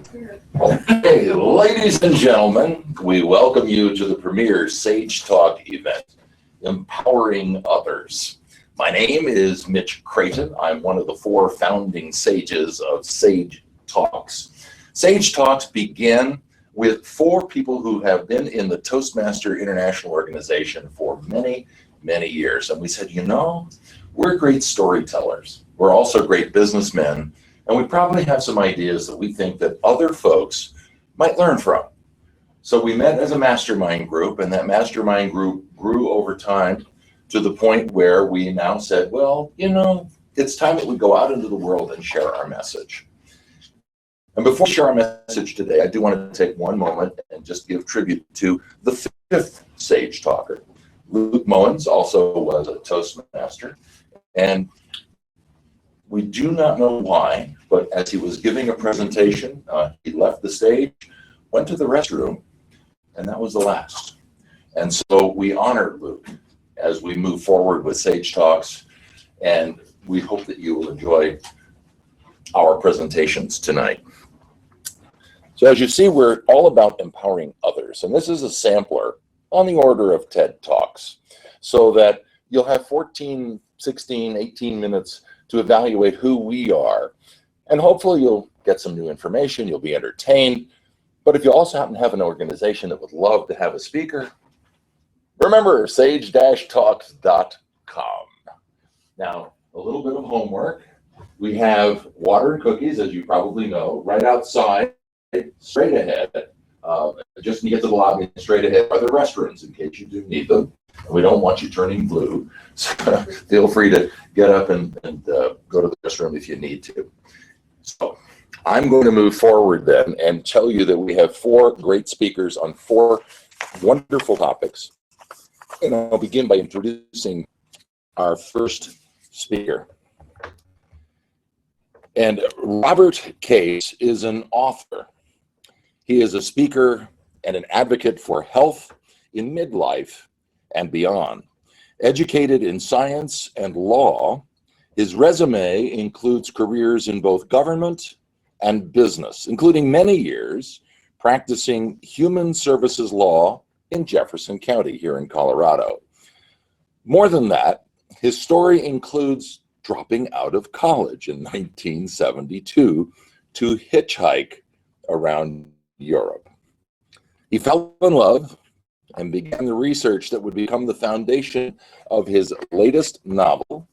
Okay, ladies and gentlemen, we welcome you to the premier Sage Talk event, Empowering Others. My name is Mitch Creighton. I'm one of the four founding sages of Sage Talks. Sage Talks began with four people who have been in the Toastmaster International Organization for many, many years. And we said, we're great storytellers. We're also great businessmen. And we probably have some ideas that we think that other folks might learn from. So we met as a mastermind group, and that mastermind group grew over time to the point where we now said, it's time that we go out into the world and share our message. And before we share our message today, I do want to take one moment and just give tribute to the fifth Sage Talker. Luke Moens also was a Toastmaster, and we do not know why, but as he was giving a presentation, he left the stage, went to the restroom, and that was the last. And so we honor Luke as we move forward with Sage Talks, and we hope that you will enjoy our presentations tonight. So as you see, we're all about empowering others, and this is a sampler on the order of TED Talks, so that you'll have 14, 16, 18 minutes to evaluate who we are. And hopefully you'll get some new information, you'll be entertained. But if you also happen to have an organization that would love to have a speaker, remember sage-talks.com. Now, a little bit of homework. We have water and cookies, as you probably know, right outside, straight ahead. Just to get to the lobby, straight ahead are the restrooms in case you do need them. We don't want you turning blue, so feel free to get up and go to the restroom if you need to. So I'm going to move forward then and tell you that we have four great speakers on four wonderful topics. And I'll begin by introducing our first speaker. And Robert Case is an author. He is a speaker and an advocate for health in midlife and beyond. Educated in science and law, his resume includes careers in both government and business, including many years practicing human services law in Jefferson County here in Colorado. More than that, his story includes dropping out of college in 1972 to hitchhike around Europe. He fell in love and began the research that would become the foundation of his latest novel,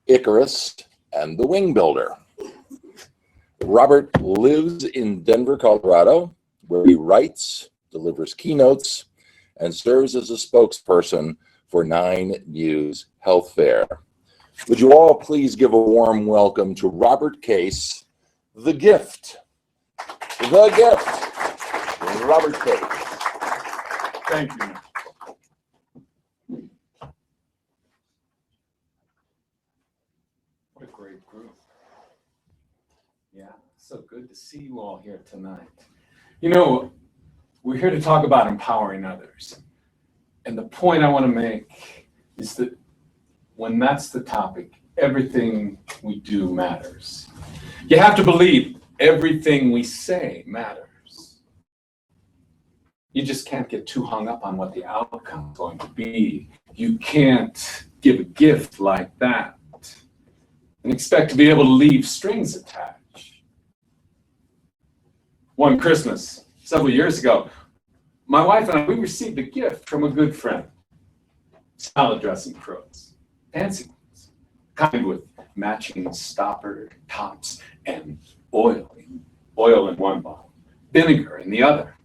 Icarus and the Wing Builder. Robert lives in Denver, Colorado, where he writes, delivers keynotes, and serves as a spokesperson for 9News Health Fair. Would you all please give a warm welcome to Robert Case, the gift. The gift, Robert Case. Thank you. What a great group. Yeah, so good to see you all here tonight. We're here to talk about empowering others. And the point I want to make is that when that's the topic, everything we do matters. You have to believe everything we say matters. You just can't get too hung up on what the outcome is going to be. You can't give a gift like that and expect to be able to leave strings attached. One Christmas, several years ago, my wife and I, we received a gift from a good friend. Salad dressing pros, fancy ones, kind with matching stopper tops and oil in one bottle, vinegar in the other.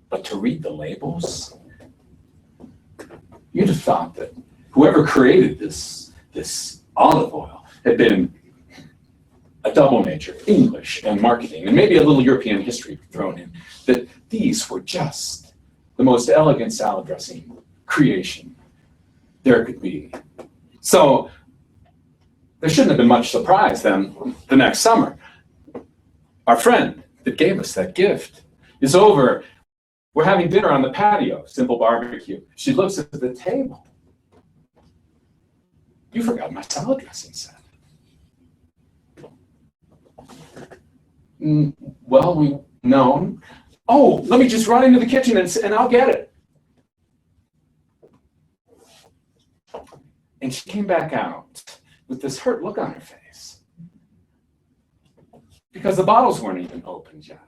But to read the labels, you'd have thought that whoever created this olive oil had been a double major, English and marketing, and maybe a little European history thrown in, that these were just the most elegant salad dressing creation there could be. So there shouldn't have been much surprise then the next summer. Our friend that gave us that gift is over. We're having dinner on the patio, simple barbecue. She looks at the table. You forgot my salad dressing set. Well, no. Oh, let me just run into the kitchen and I'll get it. And she came back out with this hurt look on her face because the bottles weren't even opened yet.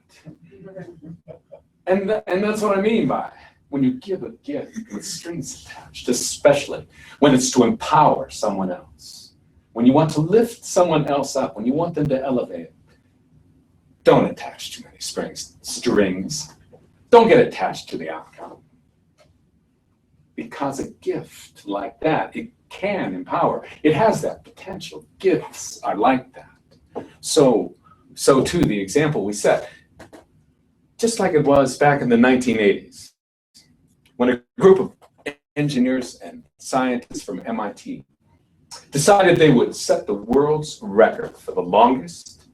And that's what I mean by when you give a gift with strings attached, especially when it's to empower someone else. When you want to lift someone else up, when you want them to elevate, don't attach too many strings. Don't get attached to the outcome. Because a gift like that, it can empower. It has that potential. Gifts are like that. So too, the example we set, just like it was back in the 1980s, when a group of engineers and scientists from MIT decided they would set the world's record for the longest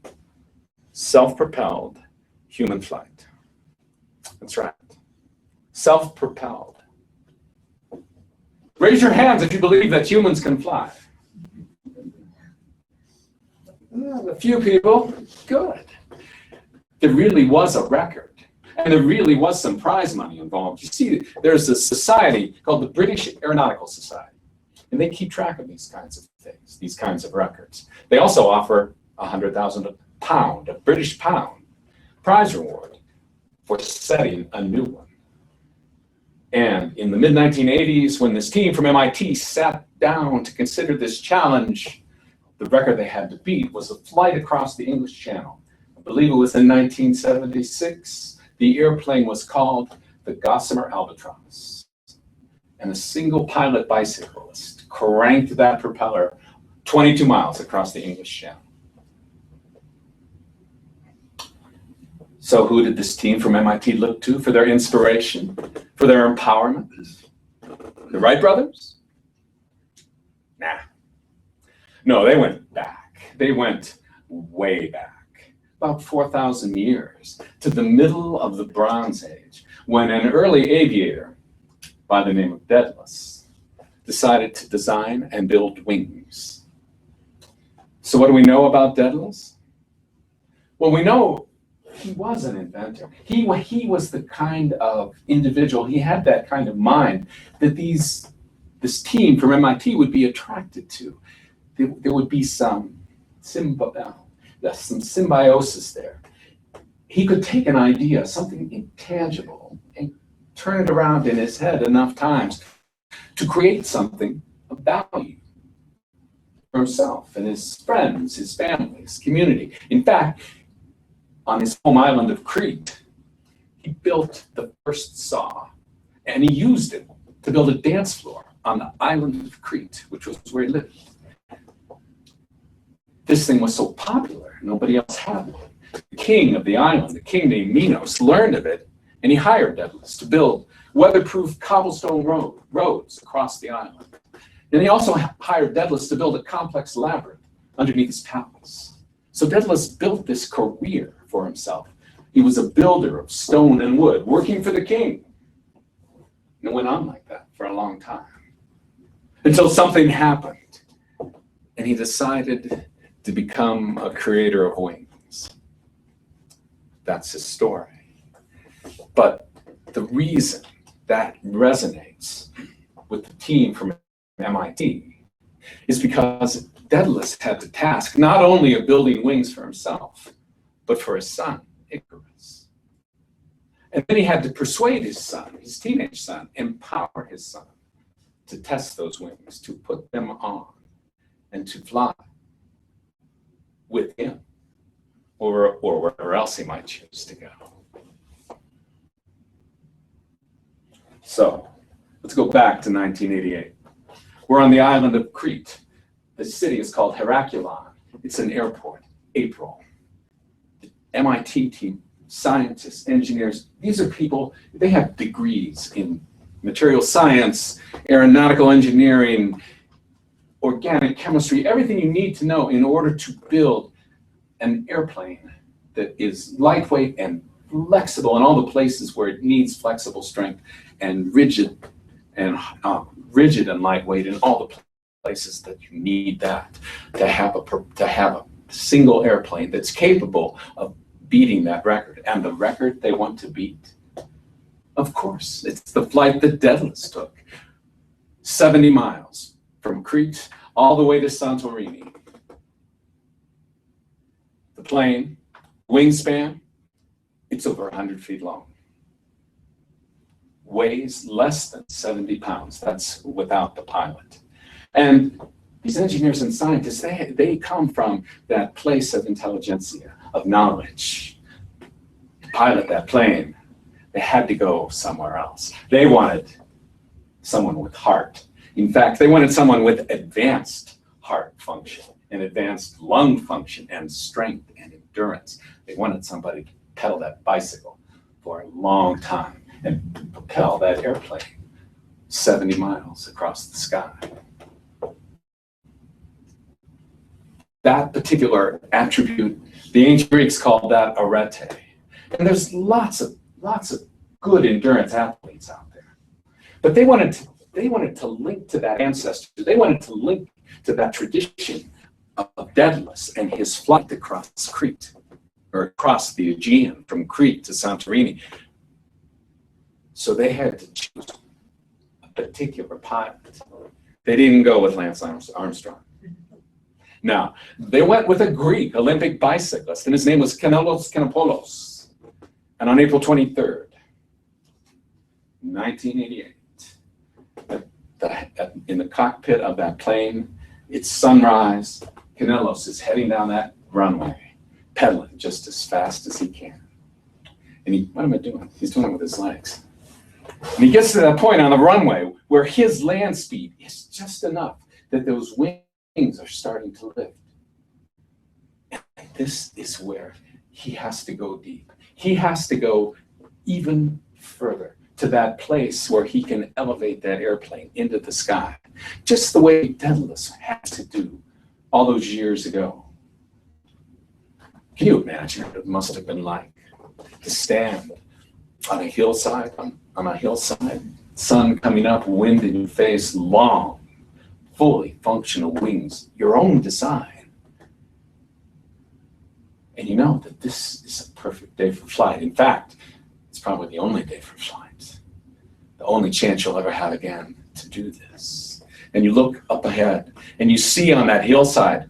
self-propelled human flight. That's right. Self-propelled. Raise your hands if you believe that humans can fly. A few people. Good. There really was a record. And there really was some prize money involved. You see, there's a society called the British Aeronautical Society. And they keep track of these kinds of things, these kinds of records. They also offer £100,000, a British pound, prize reward for setting a new one. And in the mid-1980s, when this team from MIT sat down to consider this challenge, the record they had to beat was a flight across the English Channel. I believe it was in 1976. The airplane was called the Gossamer Albatross. And a single pilot bicyclist cranked that propeller 22 miles across the English Channel. So who did this team from MIT look to for their inspiration, for their empowerment? The Wright brothers? Nah. No, they went back. They went way back, about 4,000 years, to the middle of the Bronze Age, when an early aviator by the name of Daedalus decided to design and build wings. So what do we know about Daedalus? Well, we know he was an inventor. He was the kind of individual, he had that kind of mind that this team from MIT would be attracted to. There would be some symbiosis there. He could take an idea, something intangible, and turn it around in his head enough times to create something of value for himself and his friends, his family, his community. In fact, on his home island of Crete, he built the first saw, and he used it to build a dance floor on the island of Crete, which was where he lived. This thing was so popular, nobody else had one. The king of the island, the king named Minos, learned of it, and he hired Daedalus to build weatherproof cobblestone roads across the island. And he also hired Daedalus to build a complex labyrinth underneath his palace. So Daedalus built this career for himself. He was a builder of stone and wood, working for the king. And it went on like that for a long time, until something happened, and he decided to become a creator of wings. That's his story. But the reason that resonates with the team from MIT is because Daedalus had the task not only of building wings for himself, but for his son, Icarus. And then he had to persuade his son, his teenage son, empower his son to test those wings, to put them on, and to fly with him, or wherever else he might choose to go. So, let's go back to 1988. We're on the island of Crete. The city is called Heracleion. It's an airport, April. The MIT team, scientists, engineers, these are people, they have degrees in material science, aeronautical engineering, organic chemistry, everything you need to know in order to build an airplane that is lightweight and flexible in all the places where it needs flexible strength, and rigid and lightweight in all the places that you need that to have a single airplane that's capable of beating that record. And the record they want to beat, of course, it's the flight that Daedalus took. 70 miles from Crete all the way to Santorini. The plane, wingspan, it's over 100 feet long. Weighs less than 70 pounds. That's without the pilot. And these engineers and scientists, they come from that place of intelligentsia, of knowledge. To pilot that plane, they had to go somewhere else. They wanted someone with heart. In fact, they wanted someone with advanced heart function and advanced lung function and strength and endurance. They wanted somebody to pedal that bicycle for a long time and propel that airplane 70 miles across the sky. That particular attribute, the ancient Greeks called that arete. And there's lots of good endurance athletes out there. But they wanted to link to that ancestor. They wanted to link to that tradition of Daedalus and his flight across Crete, or across the Aegean from Crete to Santorini. So they had to choose a particular pilot. They didn't go with Lance Armstrong. Now, they went with a Greek Olympic bicyclist, and his name was Kanellos Kanopoulos. And on April 23rd, 1988, in the cockpit of that plane, it's sunrise. Kanellos is heading down that runway, pedaling just as fast as he can. And what am I doing? He's doing it with his legs. And he gets to that point on the runway where his land speed is just enough that those wings are starting to lift. And this is where he has to go deep. He has to go even further to that place where he can elevate that airplane into the sky, just the way Daedalus had to do all those years ago. Can you imagine what it must have been like to stand on a hillside, sun coming up, wind in your face, long, fully functional wings, your own design. And you know that this is a perfect day for flight. In fact, it's probably the only day for flight, the only chance you'll ever have again to do this. And you look up ahead and you see on that hillside,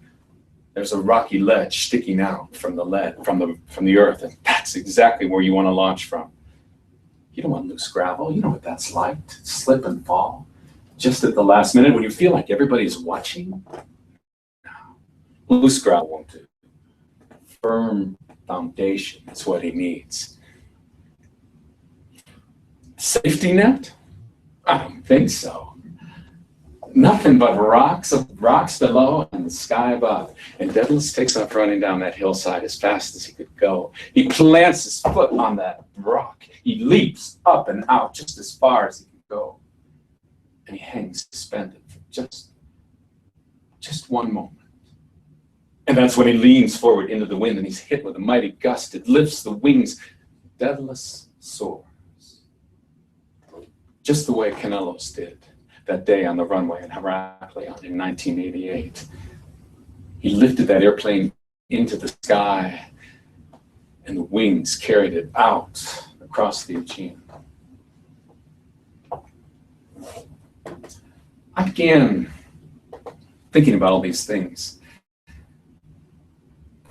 there's a rocky ledge sticking out from the earth, and that's exactly where you want to launch from. You don't want loose gravel. You know what that's like, to slip and fall just at the last minute when you feel like everybody's watching. No, loose gravel won't do. Firm foundation is what he needs. Safety net? I don't think so. Nothing but rocks below and the sky above. And Daedalus takes off running down that hillside as fast as he could go. He plants his foot on that rock. He leaps up and out just as far as he can go. And he hangs suspended for just one moment. And that's when he leans forward into the wind and he's hit with a mighty gust. It lifts the wings. Daedalus soars. Just the way Kanellos did that day on the runway in Heraklion in 1988. He lifted that airplane into the sky and the wings carried it out across the Aegean. I began thinking about all these things.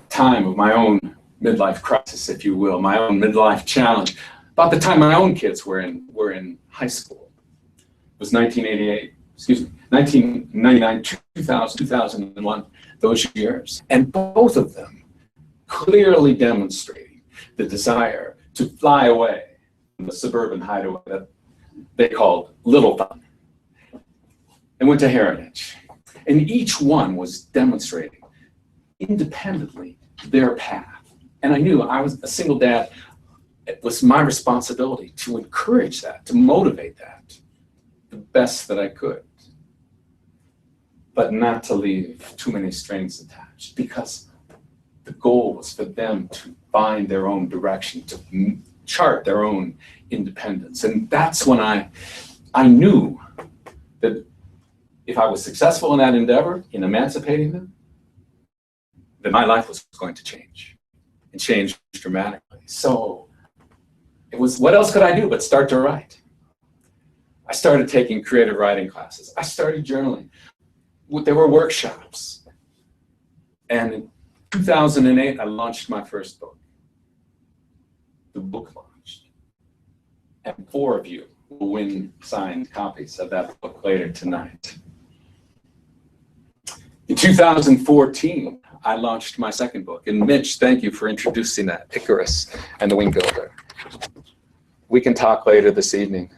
Time of my own midlife crisis, if you will, my own midlife challenge. About the time my own kids were in high school. It was 1999, 2000, 2001, those years. And both of them clearly demonstrating the desire to fly away from the suburban hideaway that they called Little Fun. They went to Heritage. And each one was demonstrating independently their path. And I knew I was a single dad. It was my responsibility to encourage that, to motivate that the best that I could, but not to leave too many strings attached, because the goal was for them to find their own direction, to chart their own independence. And that's when I knew that if I was successful in that endeavor, in emancipating them, then my life was going to change and changed dramatically. So it was, what else could I do but start to write? I started taking creative writing classes. I started journaling. There were workshops. And in 2008, I launched my first book. The book launched. And 4 of you will win signed copies of that book later tonight. In 2014, I launched my second book. And Mitch, thank you for introducing that, Icarus and the Wing Builder. We can talk later this evening.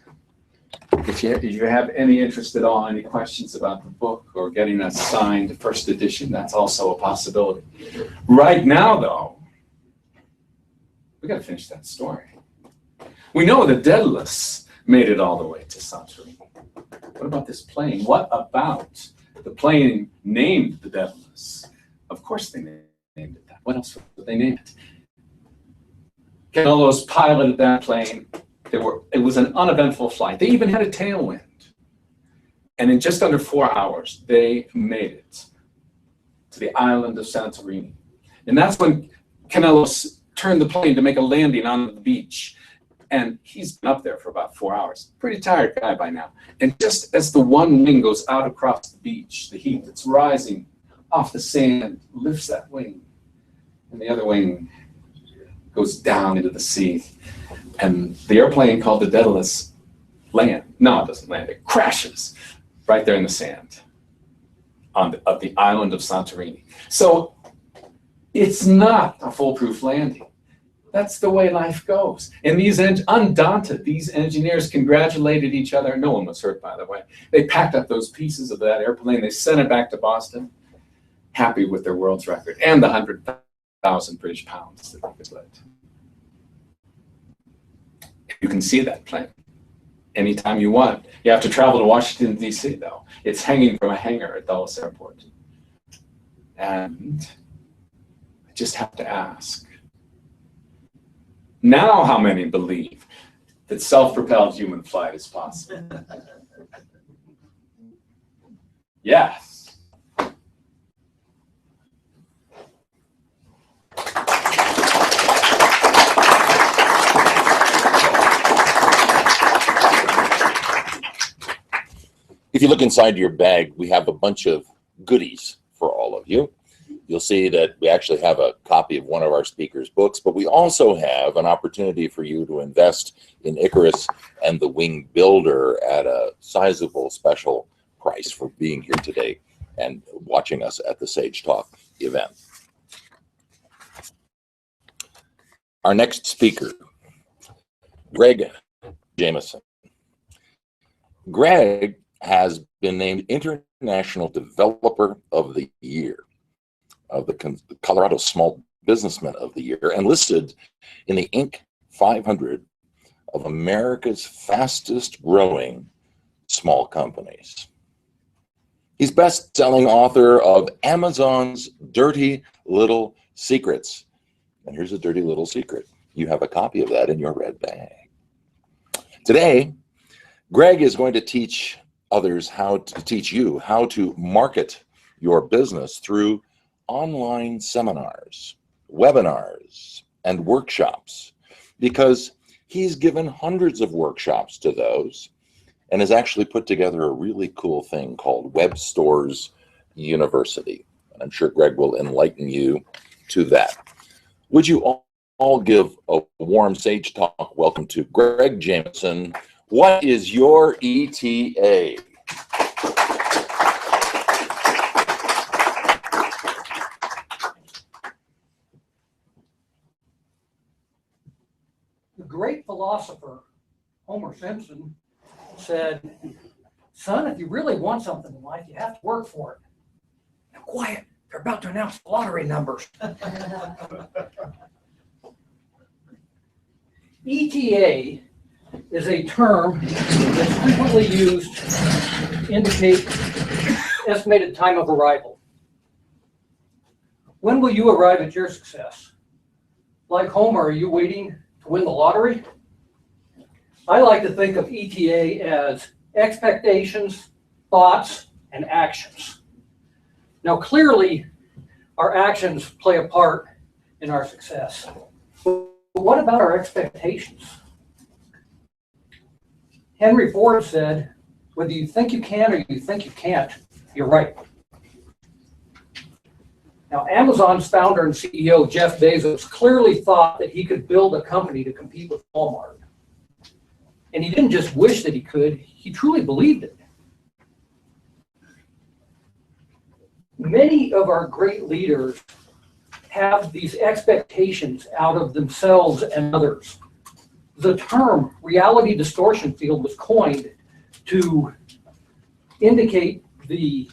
If you have any interest at all, any questions about the book or getting a signed first edition, that's also a possibility. Right now, though, we got to finish that story. We know the Daedalus made it all the way to Santorini. What about this plane? What about the plane named the Daedalus? Of course they named it that. What else would they name it? Canellos piloted that plane. It was an uneventful flight. They even had a tailwind. And in just under 4 hours, they made it to the island of Santorini. And that's when Canellos turned the plane to make a landing on the beach. And he's been up there for about 4 hours. Pretty tired guy by now. And just as the one wing goes out across the beach, the heat that's rising off the sand lifts that wing. And the other wing goes down into the sea. And the airplane called the Daedalus land. No, it doesn't land. It crashes right there in the sand of the island of Santorini. So it's not a foolproof landing. That's the way life goes. And these undaunted, these engineers congratulated each other. No one was hurt, by the way. They packed up those pieces of that airplane. They sent it back to Boston, happy with their world's record and the 100,000 British pounds that they could lift. You can see that plane anytime you want. You have to travel to Washington, D.C., though. It's hanging from a hangar at Dulles Airport. And I just have to ask, now how many believe that self-propelled human flight is possible? Yes. If you look inside your bag, we have a bunch of goodies for all of you. You'll see that we actually have a copy of one of our speakers' books, but we also have an opportunity for you to invest in Icarus and the Wing Builder at a sizable special price for being here today and watching us at the Sage Talk event. Our next speaker, Greg Jameson. Greg has been named International Developer of the Year of the Colorado Small Businessman of the Year and listed in the Inc. 500 of America's fastest growing small companies. He's best-selling author of Amazon's Dirty Little Secrets. And here's a dirty little secret. You have a copy of that in your red bag. Today, Greg is going to teach you how to market your business through online seminars, webinars, and workshops, because he's given hundreds of workshops to those and has actually put together a really cool thing called Web Stores University. And I'm sure Greg will enlighten you to that. Would you all give a warm Sage Talk welcome to Greg Jameson. What is your ETA? The great philosopher Homer Simpson said, "Son, if you really want something in life, you have to work for it." Now, quiet, they're about to announce the lottery numbers. ETA is a term that's frequently used to indicate estimated time of arrival. When will you arrive at your success? Like Homer, are you waiting to win the lottery? I like to think of ETA as expectations, thoughts, and actions. Now, clearly, our actions play a part in our success. But what about our expectations? Henry Ford said, whether you think you can or you think you can't, you're right. Now, Amazon's founder and CEO, Jeff Bezos, clearly thought that he could build a company to compete with Walmart. And he didn't just wish that he could, he truly believed it. Many of our great leaders have these expectations out of themselves and others. The term reality distortion field was coined to indicate the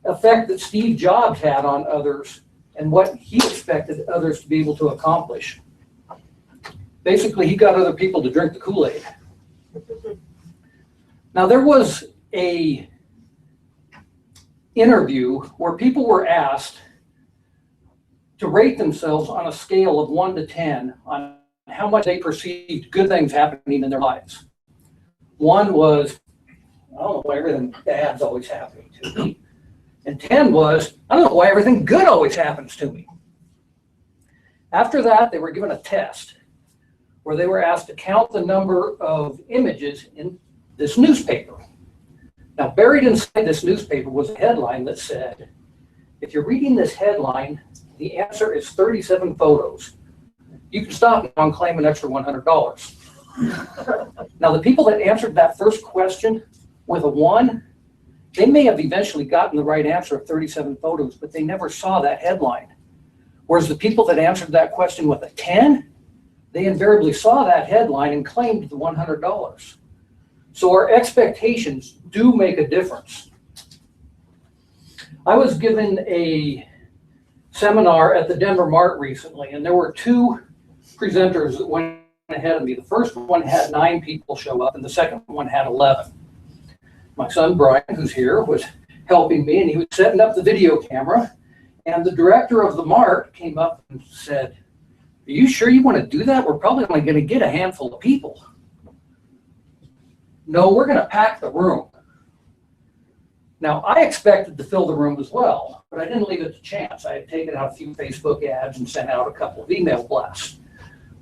effect that Steve Jobs had on others and what he expected others to be able to accomplish. Basically, he got other people to drink the Kool-Aid. Now, there was an interview where people were asked to rate themselves on a scale of 1 to 10 on how much they perceived good things happening in their lives. 1 was, I don't know why everything bad's always happening to me. And 10 was, I don't know why everything good always happens to me. After that, they were given a test where they were asked to count the number of images in this newspaper. Now, buried inside this newspaper was a headline that said, if you're reading this headline, the answer is 37 photos. You can stop now and claim an extra $100. Now, the people that answered that first question with a 1, they may have eventually gotten the right answer of 37 photos, but they never saw that headline. Whereas the people that answered that question with a 10, they invariably saw that headline and claimed the $100. So our expectations do make a difference. I was given a seminar at the Denver Mart recently, and there were 2 presenters that went ahead of me. The first one had 9 people show up, and the second one had 11. My son Brian, who's here, was helping me, and he was setting up the video camera. And the director of the Mart came up and said, "Are you sure you want to do that? We're probably only going to get a handful of people." "No, we're going to pack the room." Now, I expected to fill the room as well, but I didn't leave it to chance. I had taken out a few Facebook ads and sent out a couple of email blasts.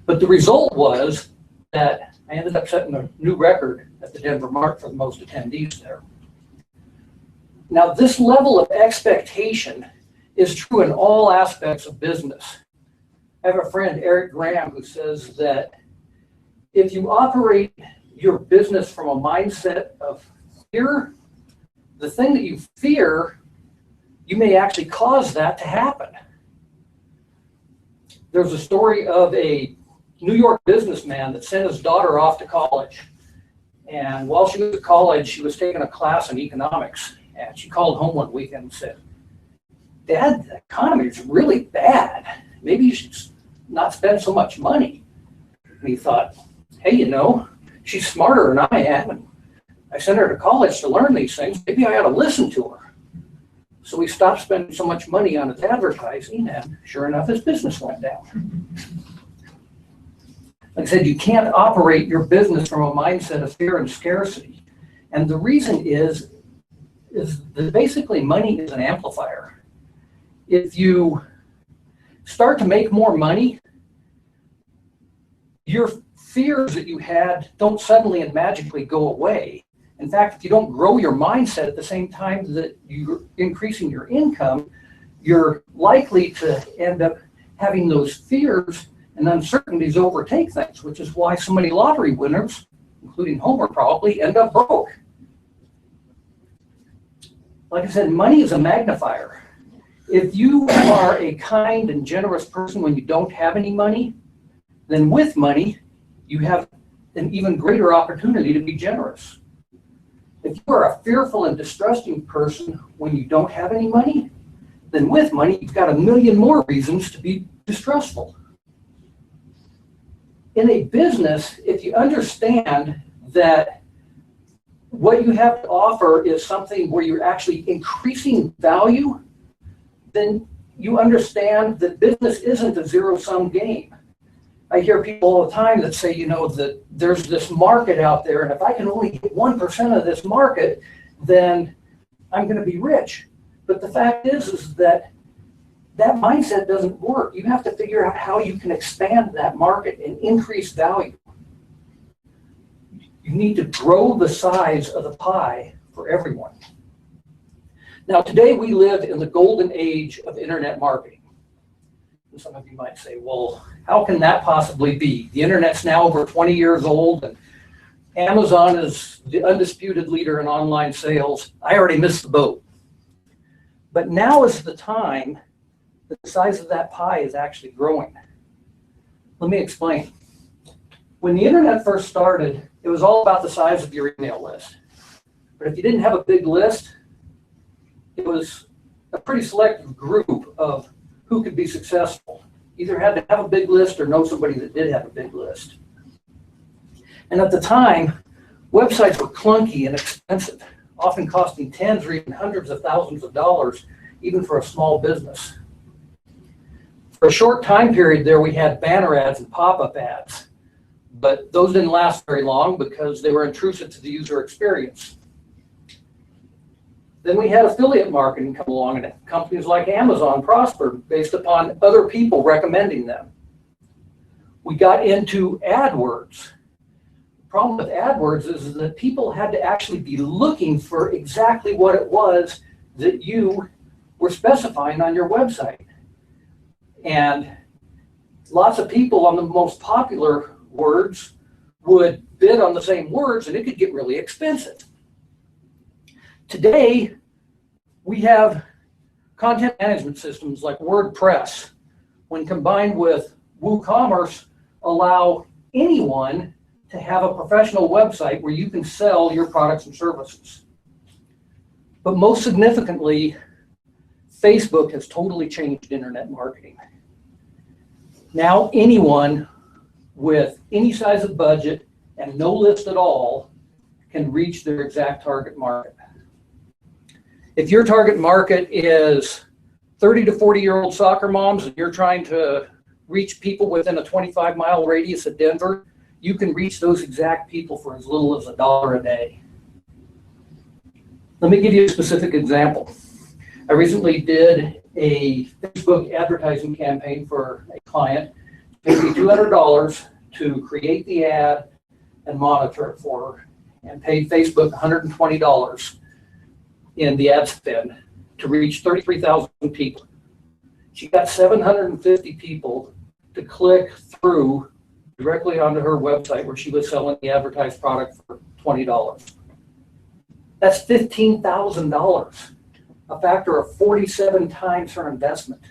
But the result was that I ended up setting a new record at the Denver Mart for the most attendees there. Now, this level of expectation is true in all aspects of business. I have a friend, Eric Graham, who says that if you operate your business from a mindset of fear, the thing that you fear, you may actually cause that to happen. There's a story of a New York businessman that sent his daughter off to college. And while she was at college, she was taking a class in economics. And she called home one weekend and said, "Dad, the economy is really bad. Maybe you should not spend so much money." And he thought, hey, you know, she's smarter than I am. And I sent her to college to learn these things. Maybe I ought to listen to her. So he stopped spending so much money on his advertising, and sure enough, his business went down. Like I said, you can't operate your business from a mindset of fear and scarcity. And the reason is that basically money is an amplifier. If you start to make more money, your fears that you had don't suddenly and magically go away. In fact, if you don't grow your mindset at the same time that you're increasing your income, you're likely to end up having those fears and uncertainties overtake things, which is why so many lottery winners, including Homer probably, end up broke. Like I said, money is a magnifier. If you are a kind and generous person when you don't have any money, then with money, you have an even greater opportunity to be generous. If you are a fearful and distrusting person when you don't have any money, then with money, you've got a million more reasons to be distrustful. In a business, if you understand that what you have to offer is something where you're actually increasing value, then you understand that business isn't a zero-sum game. I hear people all the time that say, you know, that there's this market out there, and if I can only get 1% of this market, then I'm going to be rich. But the fact is that that mindset doesn't work. You have to figure out how you can expand that market and increase value. You need to grow the size of the pie for everyone. Now, today we live in the golden age of internet marketing. And some of you might say, well, how can that possibly be? The internet's now over 20 years old, and Amazon is the undisputed leader in online sales. I already missed the boat. But now is the time that the size of that pie is actually growing. Let me explain. When the internet first started, it was all about the size of your email list. But if you didn't have a big list, it was a pretty selective group of who could be successful. Either had to have a big list or know somebody that did have a big list. And at the time, websites were clunky and expensive, often costing tens or even hundreds of thousands of dollars, even for a small business. For a short time period there, we had banner ads and pop-up ads, but those didn't last very long because they were intrusive to the user experience. Then we had affiliate marketing come along, and companies like Amazon prospered based upon other people recommending them. We got into AdWords. The problem with AdWords is that people had to actually be looking for exactly what it was that you were specifying on your website. And lots of people on the most popular words would bid on the same words, and it could get really expensive. Today, we have content management systems like WordPress, when combined with WooCommerce, allow anyone to have a professional website where you can sell your products and services. But most significantly, Facebook has totally changed internet marketing. Now anyone with any size of budget and no list at all can reach their exact target market. If your target market is 30 to 40-year-old soccer moms and you're trying to reach people within a 25-mile radius of Denver, you can reach those exact people for as little as $1 a day. Let me give you a specific example. I recently did a Facebook advertising campaign for a client. It paid me $200 to create the ad and monitor it for her, and paid Facebook $120 in the ad spend to reach 33,000 people. She got 750 people to click through directly onto her website where she was selling the advertised product for $20. That's $15,000, a factor of 47 times her investment.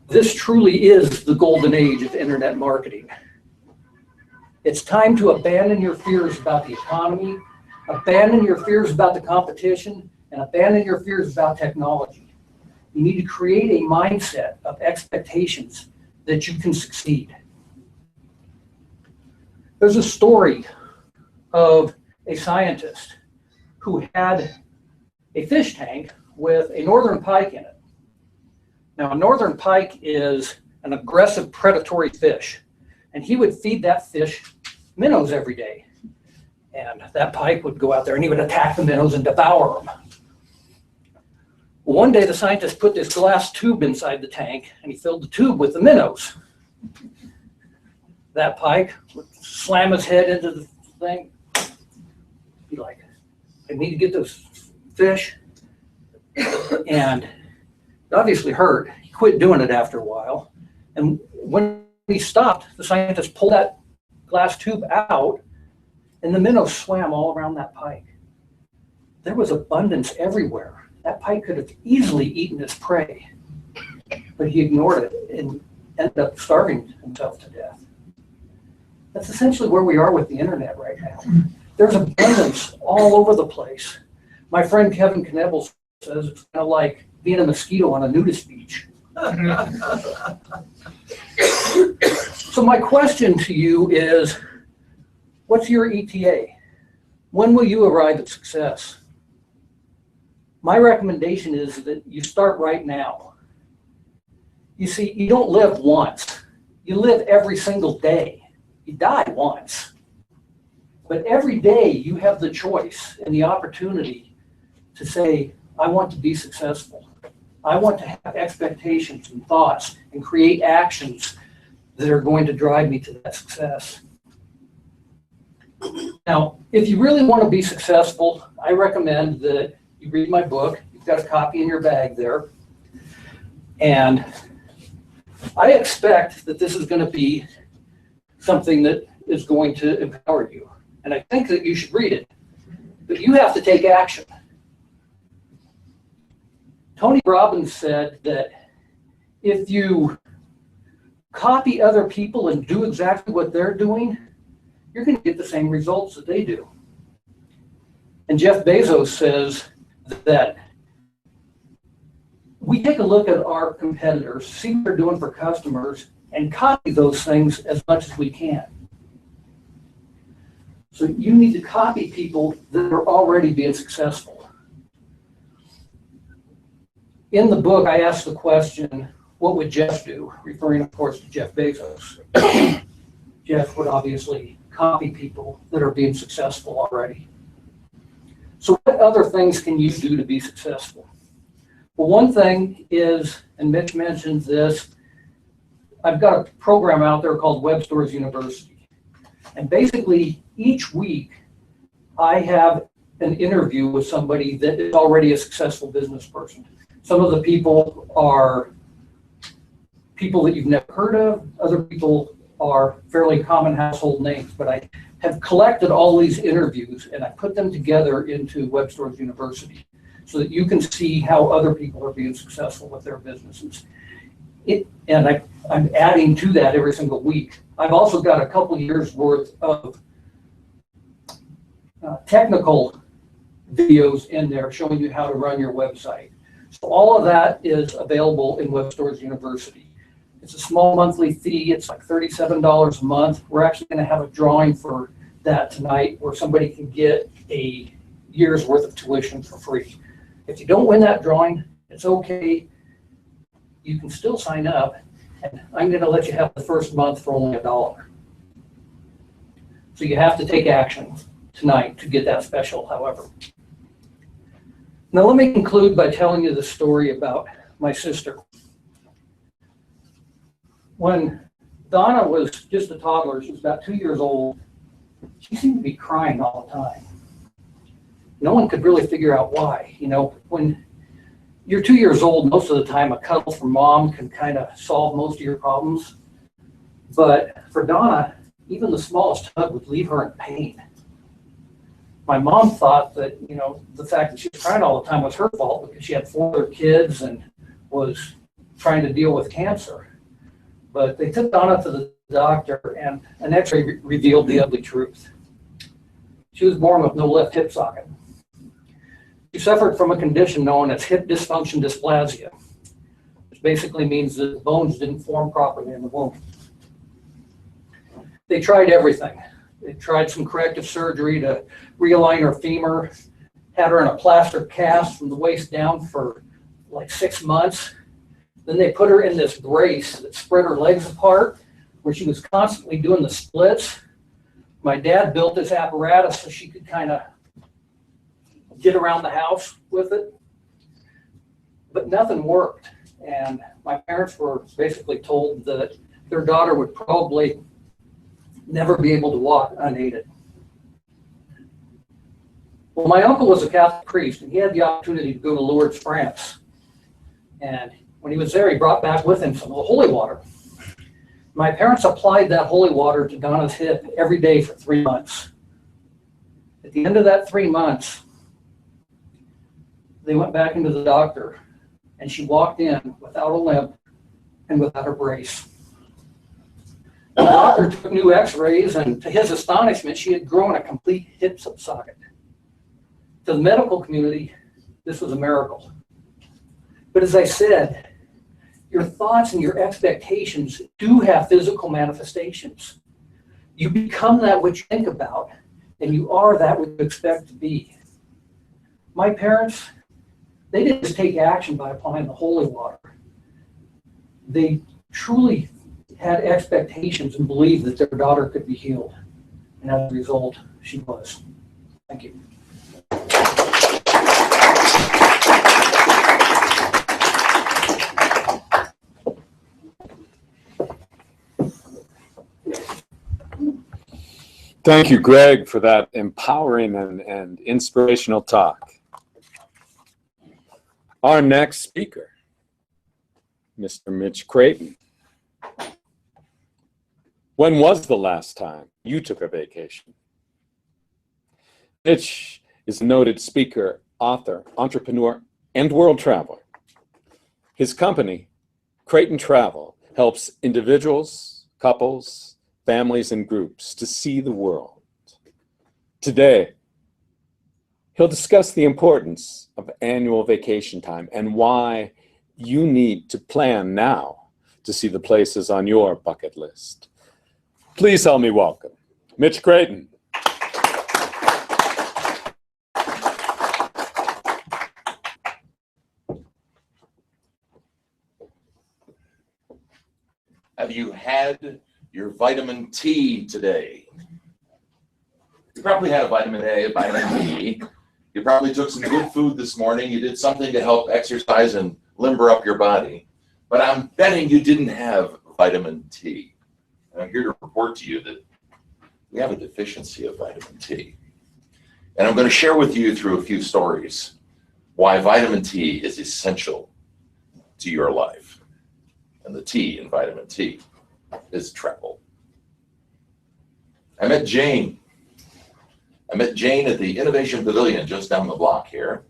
This truly is the golden age of internet marketing. It's time to abandon your fears about the economy, abandon your fears about the competition, and abandon your fears about technology. You need to create a mindset of expectations that you can succeed. There's a story of a scientist who had a fish tank with a northern pike in it. Now, a northern pike is an aggressive predatory fish, and he would feed that fish minnows every day. And that pike would go out there and he would attack the minnows and devour them. Well, one day the scientist put this glass tube inside the tank and he filled the tube with the minnows. That pike would slam his head into the thing, be like, I need to get those fish. And it obviously hurt. He quit doing it after a while. And when he stopped, the scientist pulled that glass tube out and the minnows swam all around that pike. There was abundance everywhere. That pike could have easily eaten his prey, but he ignored it and ended up starving himself to death. That's essentially where we are with the internet right now. There's abundance all over the place. My friend Kevin Knebel says it's kind of like being a mosquito on a nudist beach. So my question to you is, what's your ETA? When will you arrive at success? My recommendation is that you start right now. You see, you don't live once. You live every single day. You die once. But every day you have the choice and the opportunity to say, I want to be successful. I want to have expectations and thoughts and create actions that are going to drive me to that success. Now, if you really want to be successful, I recommend that you read my book. You've got a copy in your bag there. And I expect that this is going to be something that is going to empower you. And I think that you should read it. But you have to take action. Tony Robbins said that if you copy other people and do exactly what they're doing, you're going to get the same results that they do. And Jeff Bezos says that we take a look at our competitors, see what they're doing for customers, and copy those things as much as we can. So you need to copy people that are already being successful. In the book, I asked the question, what would Jeff do? Referring, of course, to Jeff Bezos. Jeff would obviously copy people that are being successful already. So what other things can you do to be successful? Well, one thing is, and Mitch mentioned this, I've got a program out there called WebStores University. And basically, each week, I have an interview with somebody that is already a successful business person. Some of the people are people that you've never heard of. Other people are fairly common household names. But I have collected all these interviews, and I put them together into WebStores University so that you can see how other people are being successful with their businesses. And I'm adding to that every single week. I've also got a couple years worth of technical videos in there showing you how to run your website. So all of that is available in WebStores University. It's a small monthly fee. It's like $37 a month. We're actually going to have a drawing for that tonight where somebody can get a year's worth of tuition for free. If you don't win that drawing, it's okay. You can still sign up, and I'm going to let you have the first month for only $1. So you have to take action tonight to get that special, however. Now let me conclude by telling you the story about my sister. When Donna was just a toddler, she was about 2 years old, she seemed to be crying all the time. No one could really figure out why. You know, when you're 2 years old, most of the time a cuddle from mom can kind of solve most of your problems. But for Donna, even the smallest hug would leave her in pain. My mom thought that, you know, the fact that she was crying all the time was her fault because she had 4 other kids and was trying to deal with cancer. But they took Donna to the doctor, and an x-ray revealed the ugly truth. She was born with no left hip socket. She suffered from a condition known as hip dysfunction dysplasia, which basically means that the bones didn't form properly in the womb. They tried everything. They tried some corrective surgery to realign her femur, had her in a plaster cast from the waist down for like 6 months. Then they put her in this brace that spread her legs apart, where she was constantly doing the splits. My dad built this apparatus so she could kind of get around the house with it, but nothing worked. And my parents were basically told that their daughter would probably never be able to walk unaided. Well, my uncle was a Catholic priest, and he had the opportunity to go to Lourdes, France. And when he was there, he brought back with him some of the holy water. My parents applied that holy water to Donna's hip every day for 3 months. At the end of that 3 months, they went back into the doctor, and she walked in without a limp and without her brace. The doctor took new x-rays, and to his astonishment, she had grown a complete hip socket. To the medical community, this was a miracle. But as I said, your thoughts and your expectations do have physical manifestations. You become that which you think about, and you are that which you expect to be. My parents, they didn't just take action by applying the holy water. They truly had expectations and believed that their daughter could be healed. And as a result, she was. Thank you. Thank you, Greg, for that empowering and inspirational talk. Our next speaker, Mr. Mitch Creighton. When was the last time you took a vacation? Mitch is a noted speaker, author, entrepreneur, and world traveler. His company, Creighton Travel, helps individuals, couples, families, and groups to see the world. Today, he'll discuss the importance of annual vacation time and why you need to plan now to see the places on your bucket list. Please help me welcome Mitch Creighton. Have you had your vitamin T today? You probably had a vitamin A, a vitamin D. You probably took some good food this morning. You did something to help exercise and limber up your body. But I'm betting you didn't have vitamin T. And I'm here to report to you that we have a deficiency of vitamin T. And I'm going to share with you through a few stories why vitamin T is essential to your life. And the T in vitamin T is travel. I met Jane. I met Jane at the Innovation Pavilion just down the block here.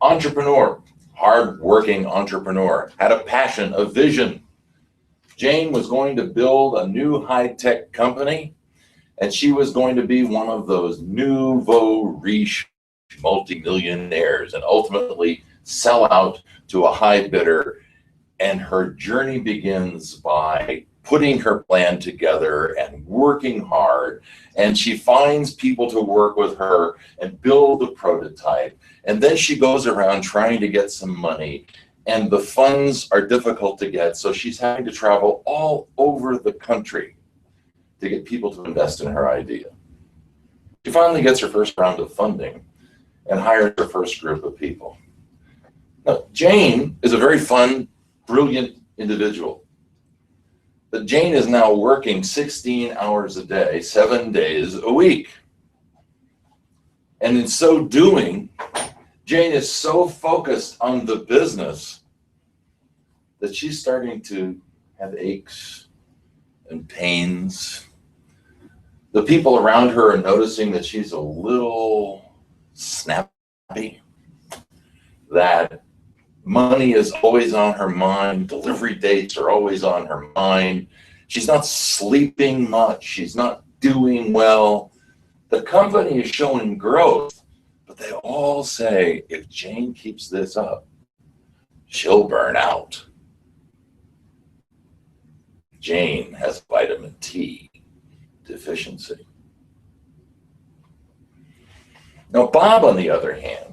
Entrepreneur, hard-working entrepreneur, had a passion, a vision. Jane was going to build a new high-tech company, and she was going to be one of those nouveau riche multimillionaires and ultimately sell out to a high bidder. And her journey begins by putting her plan together and working hard. And she finds people to work with her and build a prototype. And then she goes around trying to get some money. And the funds are difficult to get. So she's having to travel all over the country to get people to invest in her idea. She finally gets her first round of funding and hires her first group of people. Now, Jane is a very fun, brilliant individual. But Jane is now working 16 hours a day, 7 days a week. And in so doing, Jane is so focused on the business that she's starting to have aches and pains. The people around her are noticing that she's a little snappy, that money is always on her mind. Delivery dates are always on her mind. She's not sleeping much. She's not doing well. The company is showing growth, but they all say, if Jane keeps this up, she'll burn out. Jane has vitamin T deficiency. Now, Bob, on the other hand,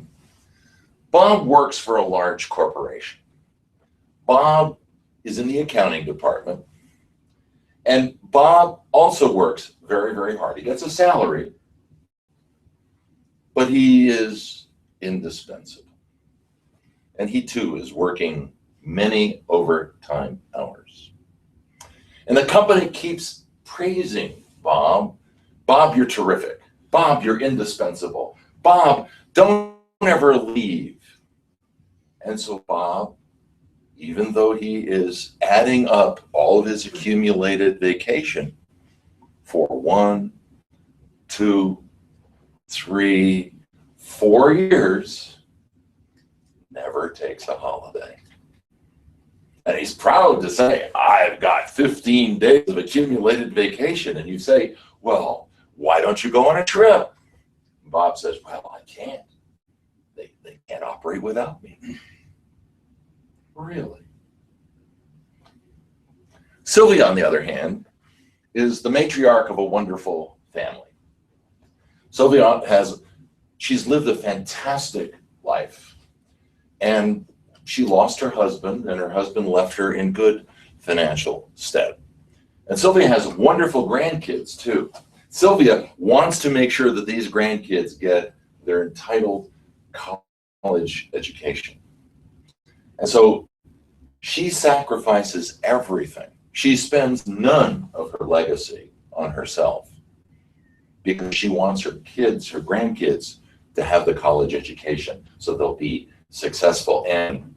Bob works for a large corporation. Bob is in the accounting department, and Bob also works very, very hard. He gets a salary, but he is indispensable. And he too is working many overtime hours. And the company keeps praising Bob. Bob, you're terrific. Bob, you're indispensable. Bob, don't ever leave. And so Bob, even though he is adding up all of his accumulated vacation for 1, 2, 3, 4 years, never takes a holiday. And he's proud to say, I've got 15 days of accumulated vacation. And you say, well, why don't you go on a trip? Bob says, well, I can't. They can't operate without me. Really? Sylvia, on the other hand, is the matriarch of a wonderful family. Sylvia she's lived a fantastic life. And she lost her husband, and her husband left her in good financial stead. And Sylvia has wonderful grandkids, too. Sylvia wants to make sure that these grandkids get their entitled college education. And so she sacrifices everything. She spends none of her legacy on herself. because she wants her kids, her grandkids, to have the college education so they'll be successful and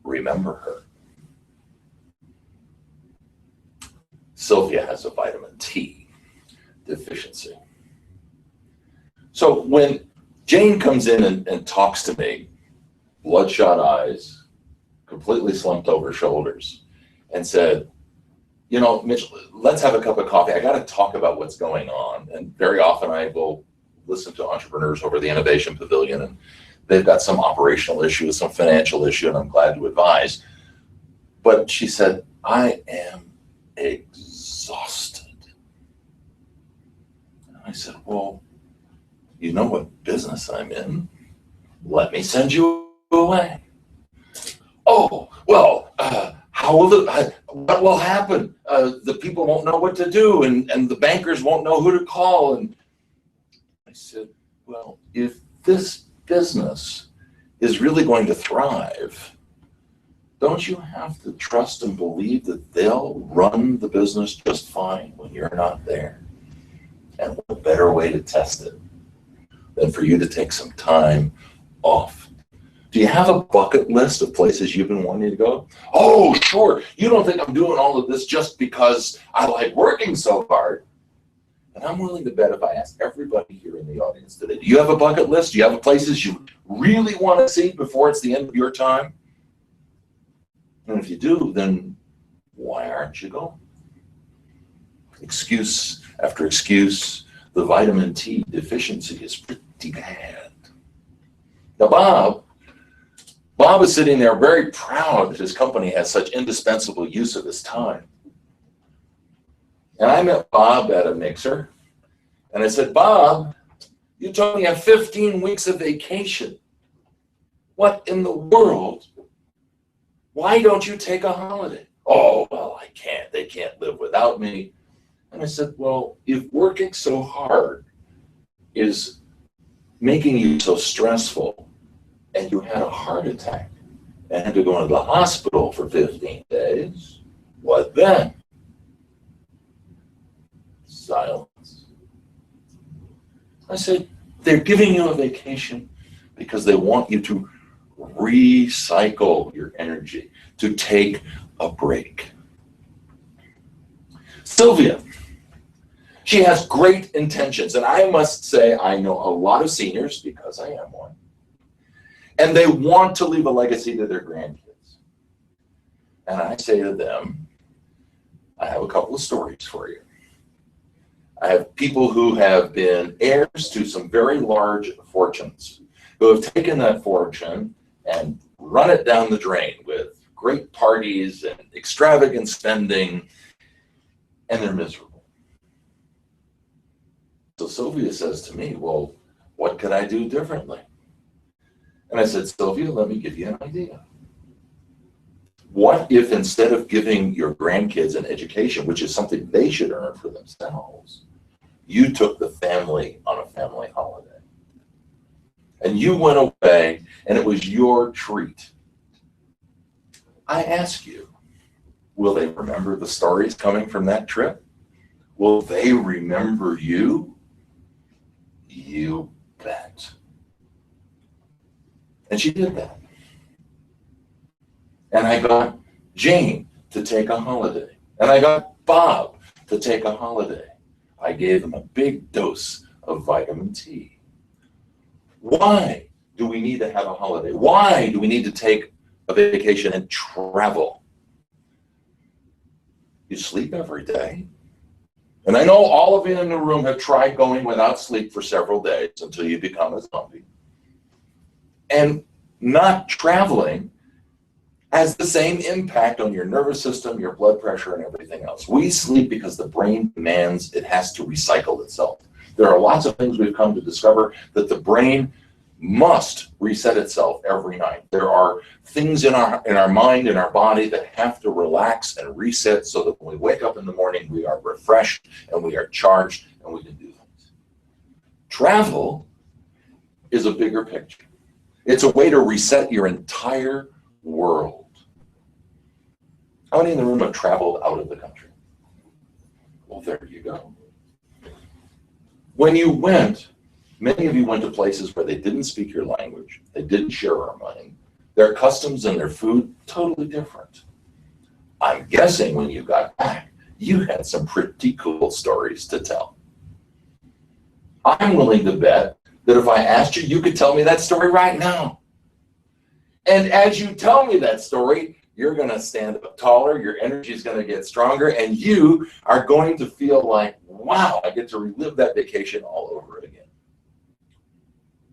remember her. Sylvia has a vitamin T deficiency. So when Jane comes in and talks to me, bloodshot eyes, completely slumped over shoulders, and said, you know, Mitch, let's have a cup of coffee. I got to talk about what's going on. And very often I will listen to entrepreneurs over the Innovation Pavilion, and they've got some operational issue, some financial issue, and I'm glad to advise. But she said, I am exhausted. And I said, well, you know what business I'm in? Let me send you away. Oh, well, how will what will happen? The people won't know what to do, and the bankers won't know who to call. And I said, well, if this business is really going to thrive, don't you have to trust and believe that they'll run the business just fine when you're not there? And what better way to test it than for you to take some time off? Do you have a bucket list of places you've been wanting to go? Oh, sure. You don't think I'm doing all of this just because I like working so hard? And I'm willing to bet if I ask everybody here in the audience today, do you have a bucket list? Do you have places you really want to see before it's the end of your time? And if you do, then why aren't you going? Excuse after excuse, the vitamin T deficiency is pretty bad. Now, Bob is sitting there very proud that his company has such indispensable use of his time. And I met Bob at a mixer, and I said, Bob, you told me you have 15 weeks of vacation. What in the world? Why don't you take a holiday? Oh, well, I can't. They can't live without me. And I said, well, if working so hard is making you so stressful, and you had a heart attack and had to go into the hospital for 15 days, what then? Silence. I said, they're giving you a vacation because they want you to recycle your energy, to take a break. Sylvia, she has great intentions, and I must say I know a lot of seniors because I am one. And they want to leave a legacy to their grandkids. And I say to them, I have a couple of stories for you. I have people who have been heirs to some very large fortunes, who have taken that fortune and run it down the drain with great parties and extravagant spending, and they're miserable. So Sylvia says to me, well, what could I do differently? And I said, Sylvia, let me give you an idea. What if instead of giving your grandkids an education, which is something they should earn for themselves, you took the family on a family holiday? And you went away and it was your treat. I ask you, will they remember the stories coming from that trip? Will they remember you? You bet. And she did that. And I got Jane to take a holiday. And I got Bob to take a holiday. I gave them a big dose of vitamin T. Why do we need to have a holiday? Why do we need to take a vacation and travel? You sleep every day. And I know all of you in the room have tried going without sleep for several days until you become a zombie. And not traveling has the same impact on your nervous system, your blood pressure, and everything else. We sleep because the brain demands it has to recycle itself. There are lots of things we've come to discover that the brain must reset itself every night. There are things in our mind, in our body that have to relax and reset so that when we wake up in the morning, we are refreshed and we are charged and we can do things. Travel is a bigger picture. It's a way to reset your entire world. How many in the room have traveled out of the country? Well, there you go. When you went, many of you went to places where they didn't speak your language, they didn't share our money. Their customs and their food, totally different. I'm guessing when you got back, you had some pretty cool stories to tell. I'm willing to bet that if I asked you, you could tell me that story right now. And as you tell me that story, you're going to stand up taller, your energy is going to get stronger, and you are going to feel like, wow, I get to relive that vacation all over again.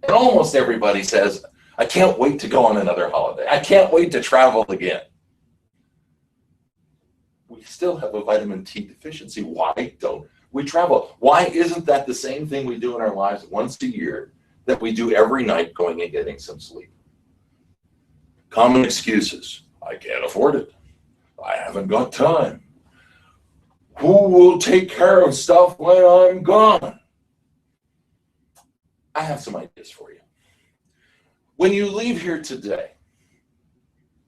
And almost everybody says, I can't wait to go on another holiday. I can't wait to travel again. We still have a vitamin T deficiency. Why don't we travel? Why isn't that the same thing we do in our lives once a year that we do every night, going and getting some sleep? Common excuses. I can't afford it. I haven't got time. Who will take care of stuff when I'm gone? I have some ideas for you. When you leave here today,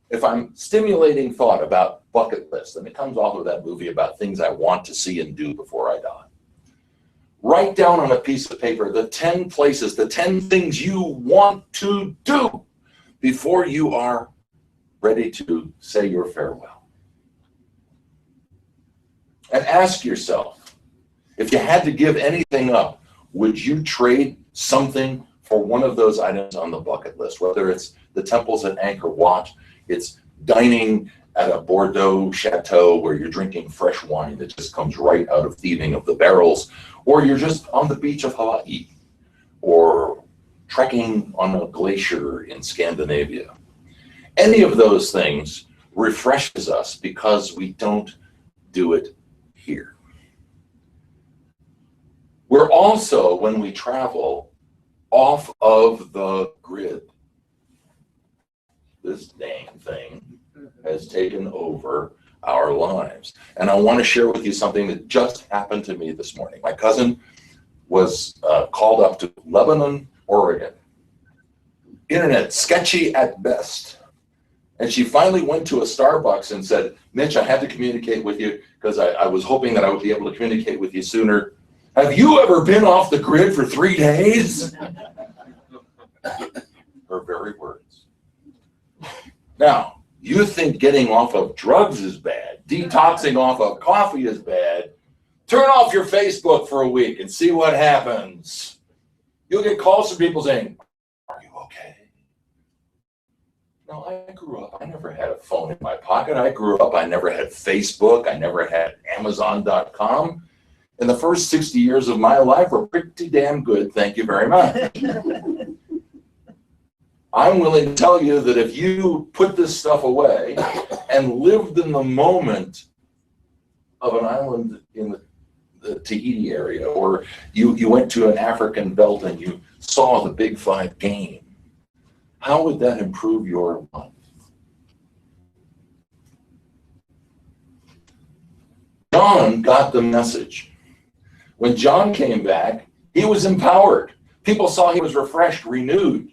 if I'm stimulating thought about bucket lists, and it comes off of that movie about things I want to see and do before I die, write down on a piece of paper the 10 places, the 10 things you want to do before you are ready to say your farewell. And ask yourself, if you had to give anything up, would you trade something for one of those items on the bucket list? Whether it's the temples at Angkor Wat, it's dining at a Bordeaux chateau where you're drinking fresh wine that just comes right out of thieving of the barrels, or you're just on the beach of Hawaii, or trekking on a glacier in Scandinavia. Any of those things refreshes us because we don't do it here. We're also, when we travel, off of the grid. This dang thing has taken over our lives. And I want to share with you something that just happened to me this morning. My cousin was called up to Lebanon, Oregon. Internet sketchy at best. And she finally went to a Starbucks and said, Mitch, I had to communicate with you because I was hoping that I would be able to communicate with you sooner. Have you ever been off the grid for 3 days? Her very words. Now, you think getting off of drugs is bad, detoxing off of coffee is bad. Turn off your Facebook for a week and see what happens. You'll get calls from people saying, are you okay? No, I grew up, I never had a phone in my pocket. I grew up, I never had Facebook. I never had Amazon.com. And the first 60 years of my life were pretty damn good. Thank you very much. I'm willing to tell you that if you put this stuff away and lived in the moment of an island in the Tahiti area, or you went to an African belt and you saw the Big 5 game, how would that improve your life? John got the message. When John came back, he was empowered. People saw he was refreshed, renewed.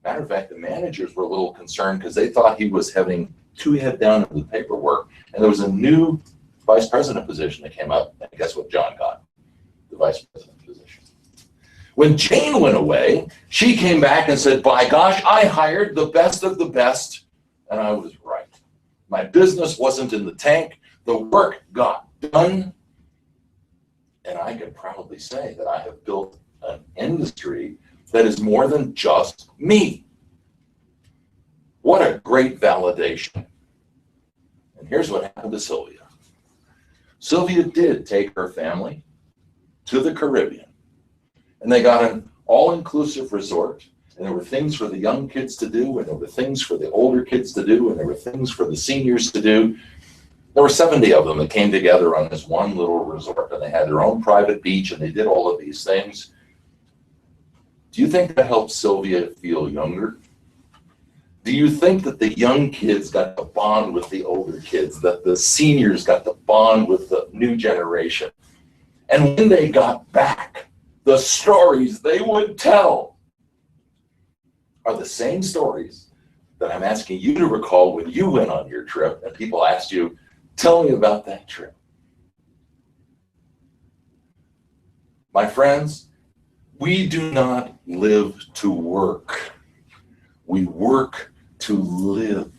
Matter of fact, the managers were a little concerned because they thought he was having too head down in the paperwork. And there was a new vice president position that came up. And guess what John got? The vice president position. When Jane went away, she came back and said, by gosh, I hired the best of the best. And I was right. My business wasn't in the tank. The work got done. And I can proudly say that I have built an industry that is more than just me. What a great validation. And here's what happened to Sylvia. Sylvia did take her family to the Caribbean, and they got an all-inclusive resort, and there were things for the young kids to do, and there were things for the older kids to do, and there were things for the seniors to do. There were 70 of them that came together on this one little resort, and they had their own private beach, and they did all of these things. Do you think that helped Sylvia feel younger? Do you think that the young kids got to bond with the older kids, that the seniors got to bond with the new generation? And when they got back, the stories they would tell are the same stories that I'm asking you to recall when you went on your trip and people asked you, tell me about that trip. My friends, We do not live to work. We work to live.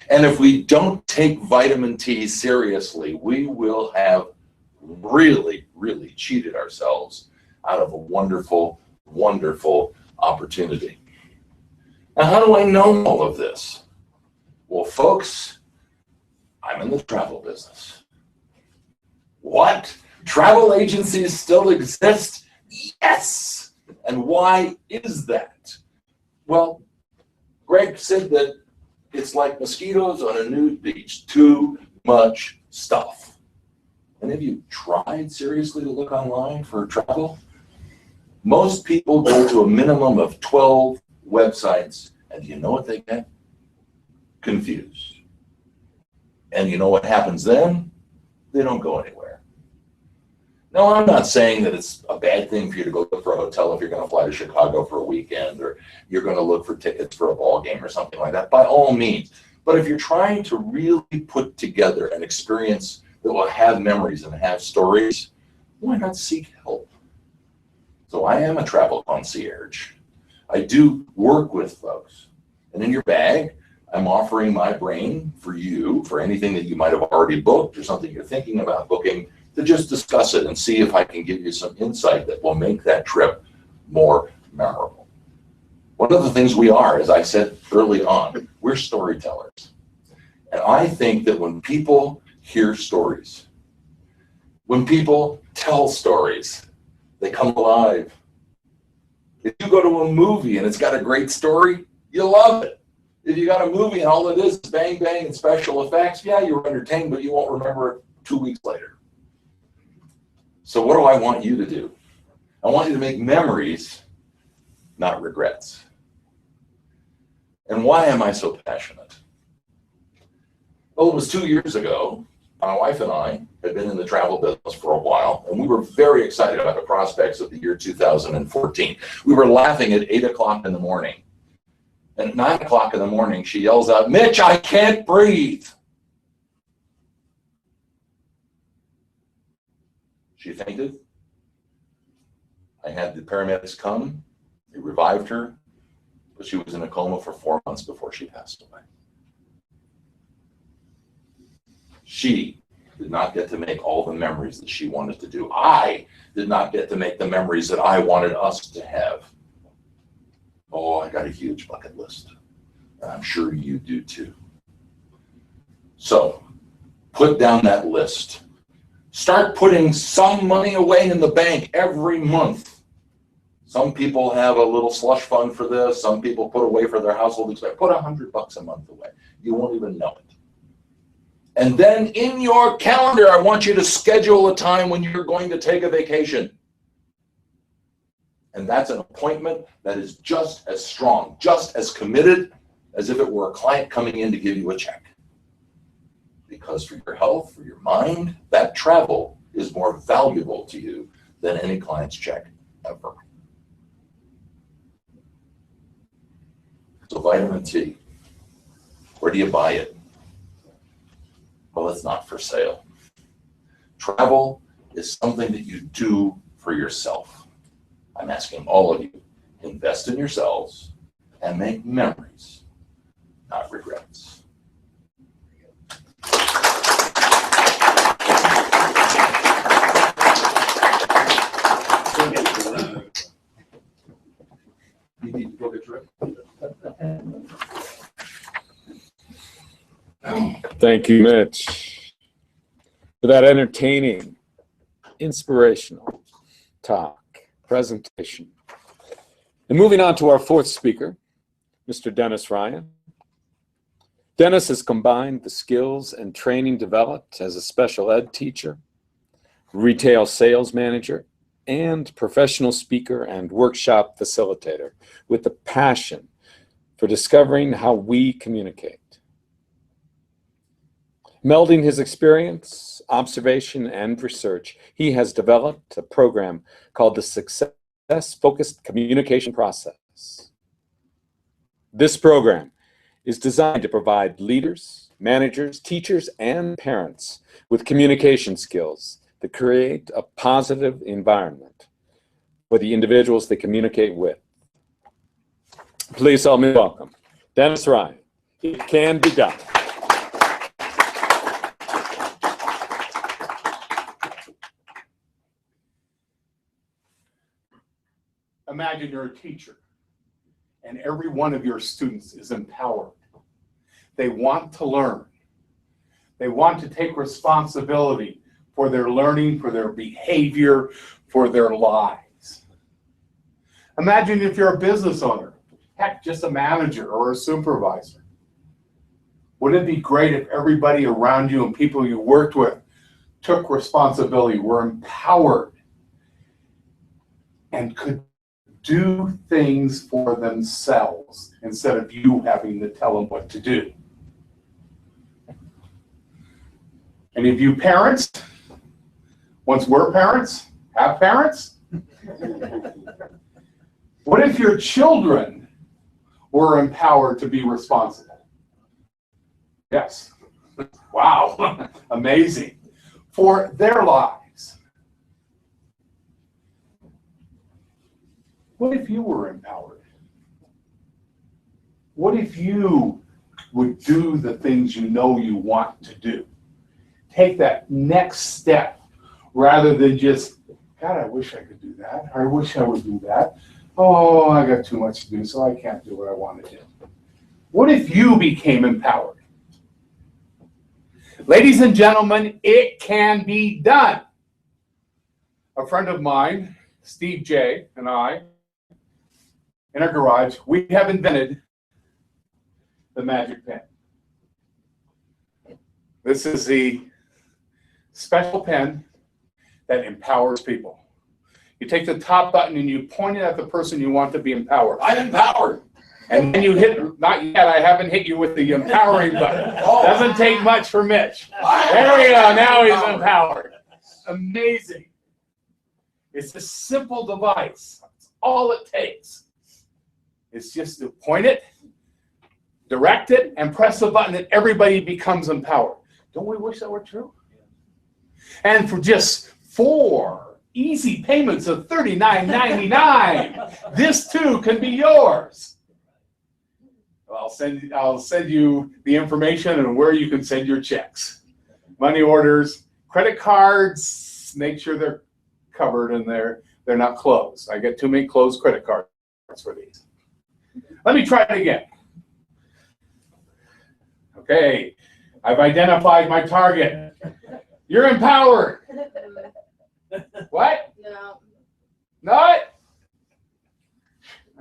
And if we don't take vitamin T seriously, we will have really, really cheated ourselves out of a wonderful, wonderful opportunity. Now, how do I know all of this? Well, folks, I'm in the travel business. What? Travel agencies still exist? Yes! And why is that? Well, Greg said that it's like mosquitoes on a nude beach, too much stuff. And have you tried seriously to look online for travel? Most people go to a minimum of 12 websites, and you know what they get? Confused. And you know what happens then? They don't go anywhere. Now, I'm not saying that it's a bad thing for you to go look for a hotel if you're going to fly to Chicago for a weekend, or you're going to look for tickets for a ball game or something like that, by all means. But if you're trying to really put together an experience that will have memories and have stories, why not seek help? So I am a travel concierge. I do work with folks. And in your bag, I'm offering my brain for you, for anything that you might have already booked or something you're thinking about booking, to just discuss it and see if I can give you some insight that will make that trip more memorable. One of the things we are, as I said early on, we're storytellers. And I think that when people hear stories, when people tell stories, they come alive. If you go to a movie and it's got a great story, you love it. If you got a movie and all it is bang, bang, and special effects, yeah, you were entertained, but you won't remember it 2 weeks later. So what do I want you to do? I want you to make memories, not regrets. And why am I so passionate? Well, it was 2 years ago. My wife and I had been in the travel business for a while, and we were very excited about the prospects of the year 2014. We were laughing at 8 o'clock in the morning. And at 9 o'clock in the morning, she yells out, "Mitch, I can't breathe." She fainted. I had the paramedics come. They revived her, but she was in a coma for 4 months before she passed away. She did not get to make all the memories that she wanted to do. I did not get to make the memories that I wanted us to have. Oh, I got a huge bucket list. And I'm sure you do too. So put down that list. Start putting some money away in the bank every month. Some people have a little slush fund for this. Some people put away for their household expense. Put $100 a month away. You won't even know it. And then in your calendar, I want you to schedule a time when you're going to take a vacation. And that's an appointment that is just as strong, just as committed as if it were a client coming in to give you a check. Because for your health, for your mind, that travel is more valuable to you than any client's check ever. So vitamin T, where do you buy it? Well, it's not for sale. Travel is something that you do for yourself. I'm asking all of you, invest in yourselves and make memories, not regrets. You need to book a trip. Thank you, Mitch, for that entertaining, inspirational talk, presentation. And moving on to our fourth speaker, Mr. Dennis Ryan. Dennis has combined the skills and training developed as a special ed teacher, retail sales manager, and professional speaker and workshop facilitator with the passion for discovering how we communicate. Melding his experience, observation, and research, he has developed a program called the Success-Focused Communication Process. This program is designed to provide leaders, managers, teachers, and parents with communication skills that create a positive environment for the individuals they communicate with. Please help me welcome Dennis Ryan. It can be done. Imagine you're a teacher and every one of your students is empowered. They want to learn. They want to take responsibility for their learning, for their behavior, for their lives. Imagine if you're a business owner, heck, just a manager or a supervisor. Wouldn't it be great if everybody around you and people you worked with took responsibility, were empowered, and could do things for themselves instead of you having to tell them what to do? Any of you parents, once were parents, have parents? What if your children were empowered to be responsible? Yes. Wow, amazing. For their lives. What if you were empowered? What if you would do the things you know you want to do? Take that next step rather than just, God, I wish I could do that. I wish I would do that. Oh, I got too much to do, so I can't do what I want to do. What if you became empowered? Ladies and gentlemen, it can be done. A friend of mine, Steve J., and I, in our garage, we have invented the magic pen. This is the special pen that empowers people. You take the top button and you point it at the person you want to be empowered. I'm empowered. And then you hit, not yet, I haven't hit you with the empowering button. Doesn't take much for Mitch. There we go, now he's empowered. Amazing. It's a simple device. That's all it takes. It's just to point it, direct it, and press the button and everybody becomes empowered. Don't we wish that were true? And for just 4 easy payments of $39.99, this too can be yours. I'll send you the information and where you can send your checks. Money orders, credit cards, make sure they're covered and they're not closed. I get too many closed credit cards for these. Let me try it again. Okay, I've identified my target. You're empowered. What? No. Not?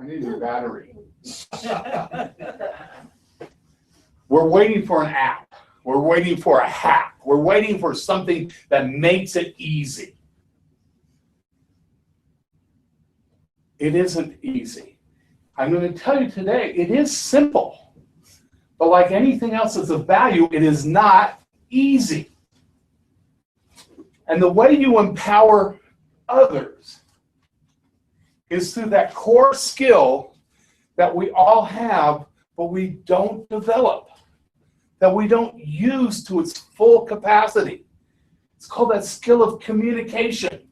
I need a battery. We're waiting for an app. We're waiting for a hack. We're waiting for something that makes it easy. It isn't easy. I'm going to tell you today, it is simple. But like anything else that's of value, it is not easy. And the way you empower others is through that core skill that we all have, but we don't develop, that we don't use to its full capacity. It's called that skill of communication.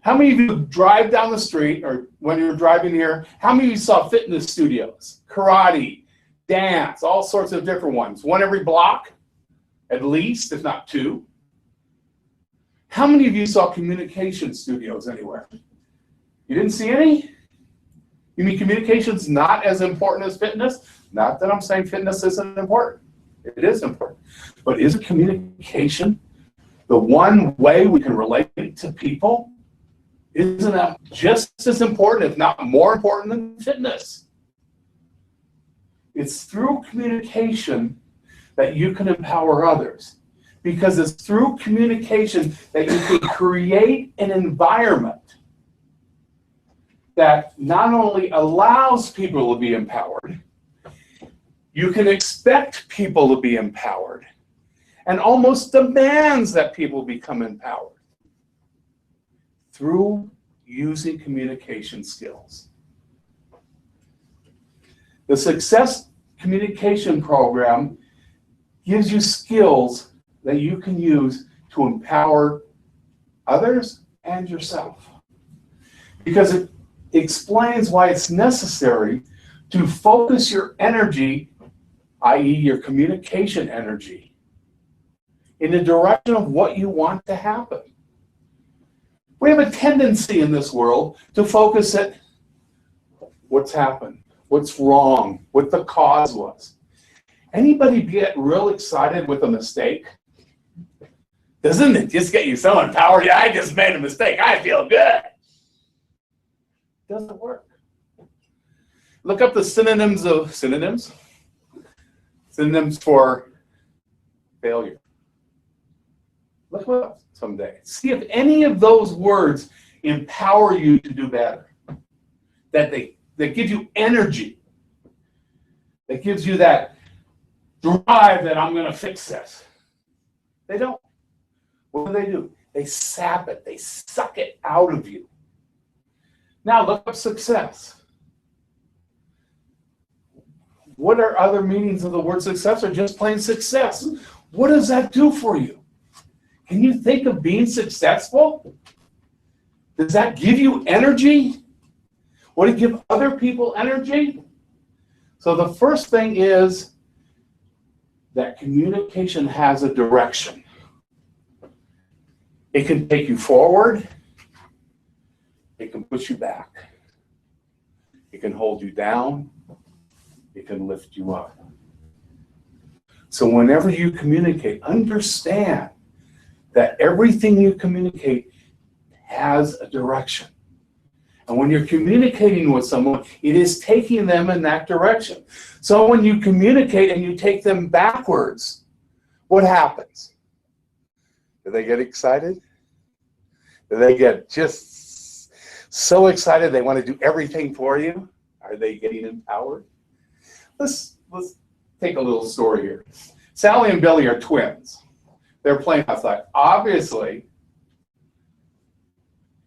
How many of you drive down the street, or when you're driving here, how many of you saw fitness studios, karate, dance, all sorts of different ones? One every block, at least, if not 2. How many of you saw communication studios anywhere? You didn't see any? You mean communication's not as important as fitness? Not that I'm saying fitness isn't important. It is important. But isn't communication the one way we can relate to people? Isn't that just as important, if not more important than fitness? It's through communication that you can empower others. Because it's through communication that you can create an environment that not only allows people to be empowered, you can expect people to be empowered, and almost demands that people become empowered through using communication skills. The Success Communication Program gives you skills that you can use to empower others and yourself. because it explains why it's necessary to focus your energy, i.e. your communication energy, in the direction of what you want to happen. We have a tendency in this world to focus at what's happened, what's wrong, what the cause was. Anybody get real excited with a mistake? Doesn't it just get you so empowered? Yeah, I just made a mistake. I feel good. Doesn't work. Look up the synonyms for failure. Look them up someday. See if any of those words empower you to do better. That give you energy. That gives you that drive that I'm going to fix this. They don't. What do? They sap it. They suck it out of you. Now look up success. What are other meanings of the word success, or just plain success? What does that do for you? Can you think of being successful? Does that give you energy? Would it give other people energy? So the first thing is that communication has a direction. It can take you forward. It can push you back. It can hold you down. It can lift you up. So whenever you communicate, understand that everything you communicate has a direction. And when you're communicating with someone, it is taking them in that direction. So when you communicate and you take them backwards, what happens? Do they get excited? Do they get just so excited they want to do everything for you? Are they getting empowered? Let's take a little story here. Sally and Billy are twins. They're playing outside. Obviously,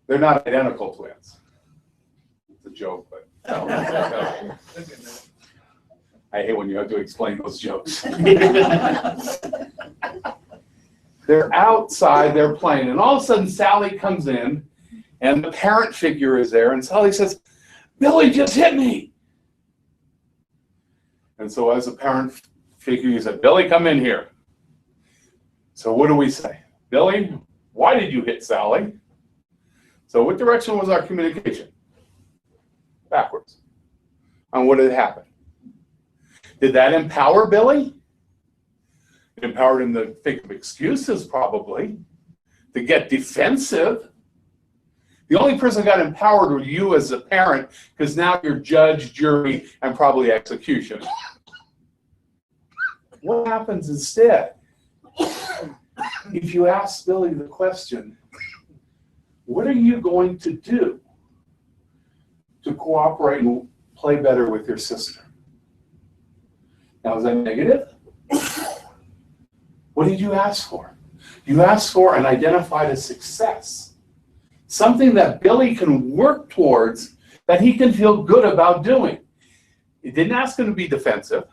they're not identical twins. It's a joke, but I hate when you have to explain those jokes. They're outside, they're playing, and all of a sudden Sally comes in, and the parent figure is there, and Sally says, "Billy just hit me." And so as a parent figure, you said, "Billy, come in here." So what do we say? "Billy, why did you hit Sally?" So what direction was our communication? Backwards. And what did happen? Did that empower Billy? It empowered him to think of excuses, probably, to get defensive. The only person who got empowered was you as a parent, because now you're judge, jury, and probably executioner. What happens instead? If you ask Billy the question, what are you going to do to cooperate and play better with your sister? Now, is that negative? What did you ask for? You asked for and identified a success. Something that Billy can work towards, that he can feel good about doing. It didn't ask him to be defensive.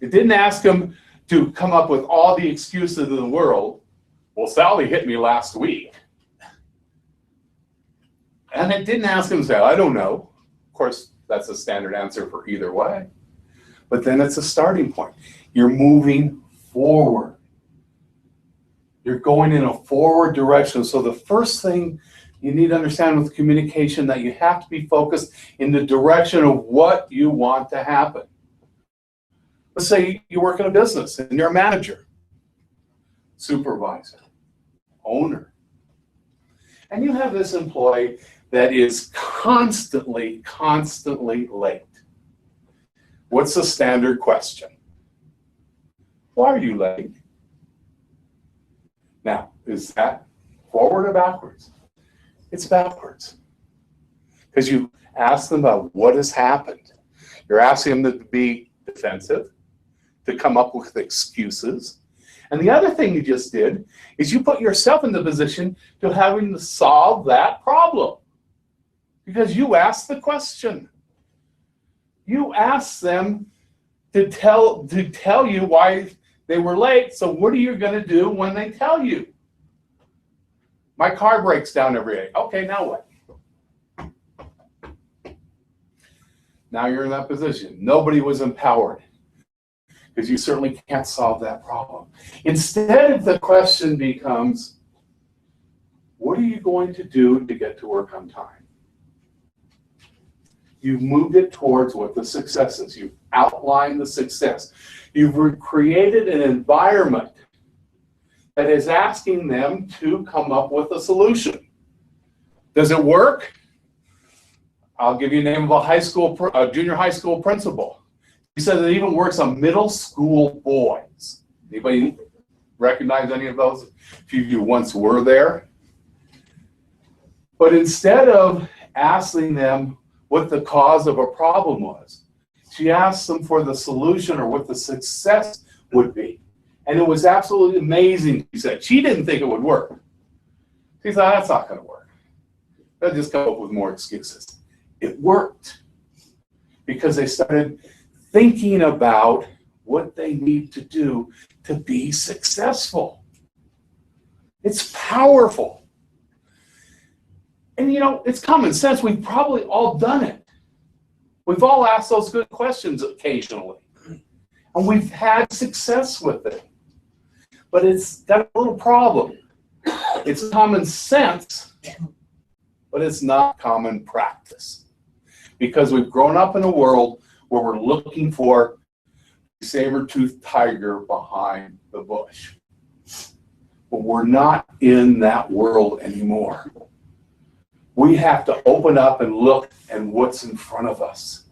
It didn't ask him to come up with all the excuses in the world. "Well, Sally hit me last week." And it didn't ask him to say, "I don't know." Of course, that's a standard answer for either way. But then it's a starting point. You're moving forward. You're going in a forward direction. So the first thing you need to understand with communication, that you have to be focused in the direction of what you want to happen. Let's say you work in a business and you're a manager, supervisor, owner, and you have this employee that is constantly late. What's the standard question? Why are you late? Now, is that forward or backwards? It's backwards. Because you ask them about what has happened. You're asking them to be defensive, to come up with excuses. And the other thing you just did is you put yourself in the position to having to solve that problem. Because you asked the question. You asked them to tell you why they were late. So what are you going to do when they tell you? My car breaks down every day. Okay, now what? Now you're in that position. Nobody was empowered because you certainly can't solve that problem. Instead, the question becomes, what are you going to do to get to work on time? You've moved it towards what the success is. You've outlined the success. You've created an environment that is asking them to come up with a solution. Does it work? I'll give you the name of a junior high school principal. He says it even works on middle school boys. Anybody recognize any of those? A few of you once were there. But instead of asking them what the cause of a problem was, she asked them for the solution or what the success would be. And it was absolutely amazing, she said. She didn't think it would work. She thought, that's not going to work. They'll just come up with more excuses. It worked because they started thinking about what they need to do to be successful. It's powerful. And you know, it's common sense. We've probably all done it. We've all asked those good questions occasionally. And we've had success with it. But it's got a little problem. It's common sense, but it's not common practice. Because we've grown up in a world where we're looking for a saber-toothed tiger behind the bush. But we're not in that world anymore. We have to open up and look at what's in front of us.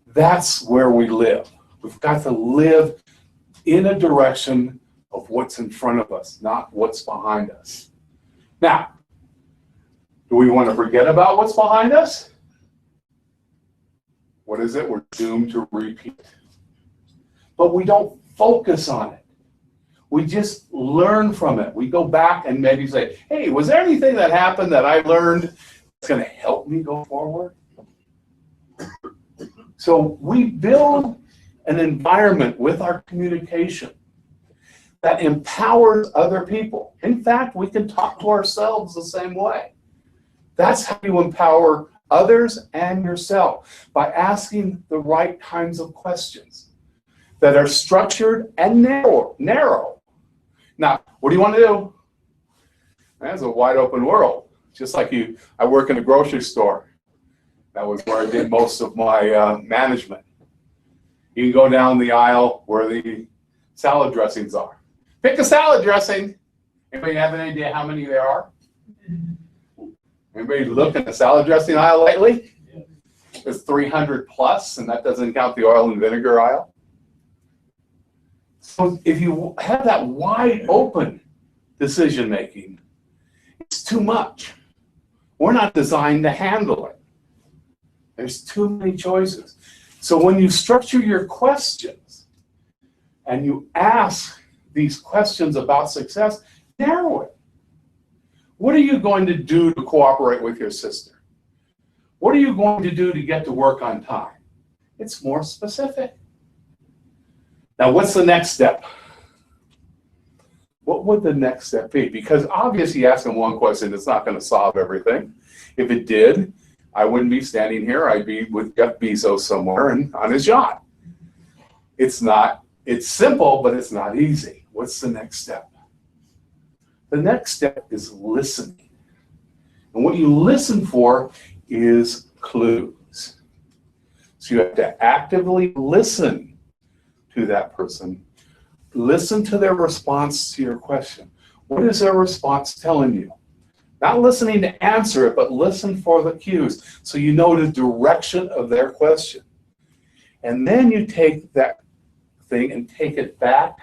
That's where we live. We've got to live in a direction of what's in front of us, not what's behind us. Now, do we want to forget about what's behind us? What is it? We're doomed to repeat. But we don't focus on it. We just learn from it. We go back and maybe say, hey, was there anything that happened that I learned that's going to help me go forward? So we build an environment with our communication that empowers other people. In fact, we can talk to ourselves the same way. That's how you empower others and yourself, by asking the right kinds of questions that are structured and narrow. Now, what do you want to do? That's a wide open world. Just like I work in a grocery store. That was where I did most of my management. You can go down the aisle where the salad dressings are. Pick a salad dressing. Anybody have any idea how many there are? Anybody look in the salad dressing aisle lately? There's 300 plus, and that doesn't count the oil and vinegar aisle. So if you have that wide open decision making, it's too much. We're not designed to handle it. There's too many choices. So when you structure your questions and you ask these questions about success, narrow it. What are you going to do to cooperate with your sister? What are you going to do to get to work on time? It's more specific. Now, what's the next step? What would the next step be? Because obviously asking one question is not going to solve everything. If it did, I wouldn't be standing here. I'd be with Jeff Bezos somewhere and on his yacht. It's simple, but it's not easy. What's the next step? The next step is listening. And what you listen for is clues. So you have to actively listen to that person. Listen to their response to your question. What is their response telling you? Not listening to answer it, but listen for the cues so you know the direction of their question. And then you take that thing and take it back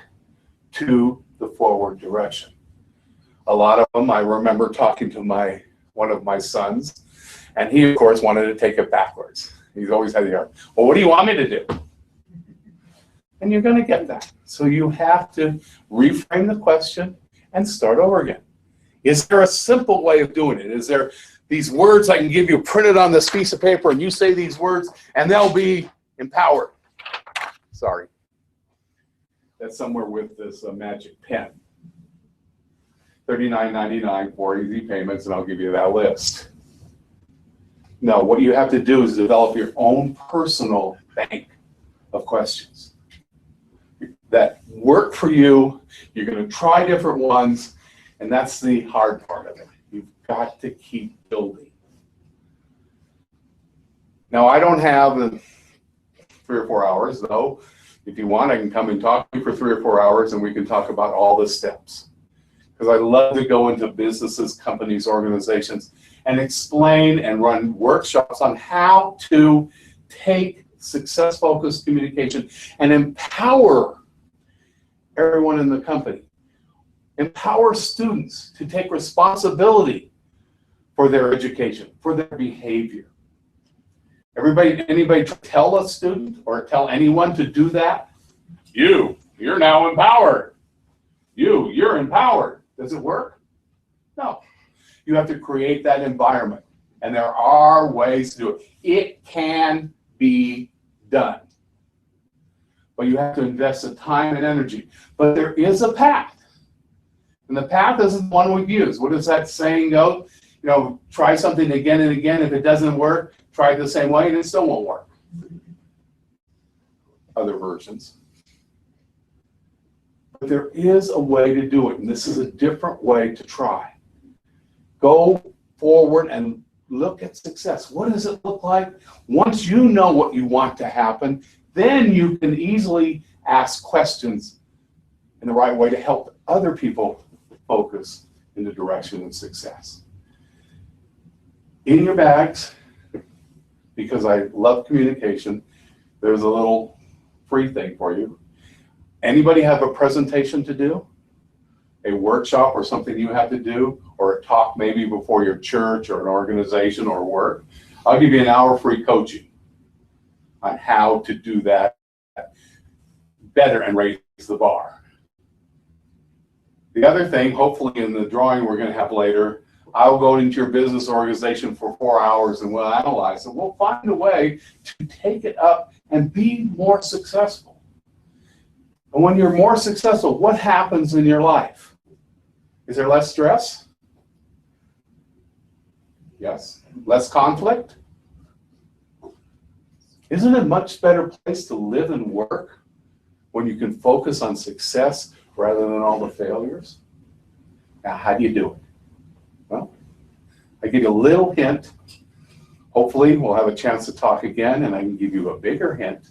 to the forward direction. A lot of them, I remember talking to one of my sons, and he, of course, wanted to take it backwards. He's always had the argument, well, what do you want me to do? And you're going to get that. So you have to reframe the question and start over again. Is there a simple way of doing it? Is there these words I can give you printed on this piece of paper and you say these words and they'll be empowered? Sorry. That's somewhere with this magic pen. $39.99 for easy payments, and I'll give you that list. No, what you have to do is develop your own personal bank of questions that work for you. You're going to try different ones, and that's the hard part of it. You've got to keep building. Now, I don't have 3 or 4 hours, though. If you want, I can come and talk to you for 3 or 4 hours, and we can talk about all the steps. Because I love to go into businesses, companies, organizations, and explain and run workshops on how to take success-focused communication and empower everyone in the company. Empower students to take responsibility for their education, for their behavior. Anybody tell a student or tell anyone to do that? You're now empowered. You're empowered. Does it work? No. You have to create that environment. And there are ways to do it. It can be done. But you have to invest the time and energy. But there is a path. And the path isn't one we've used. What does that saying go? Try something again and again. If it doesn't work, try it the same way and it still won't work. Other versions. But there is a way to do it, and this is a different way to try. Go forward and look at success. What does it look like? Once you know what you want to happen, then you can easily ask questions in the right way to help other people focus in the direction of success. In your bags, because I love communication, there's a little free thing for you. Anybody have a presentation to do? A workshop or something you have to do, or a talk maybe before your church or an organization or work? I'll give you an hour free coaching on how to do that better and raise the bar. The other thing, hopefully in the drawing we're going to have later, I'll go into your business organization for 4 hours and we'll analyze it. We'll find a way to take it up and be more successful. And when you're more successful, what happens in your life? Is there less stress? Yes. Less conflict? Isn't it a much better place to live and work when you can focus on success rather than all the failures? Now, how do you do it? Well, I give you a little hint. Hopefully, we'll have a chance to talk again, and I can give you a bigger hint.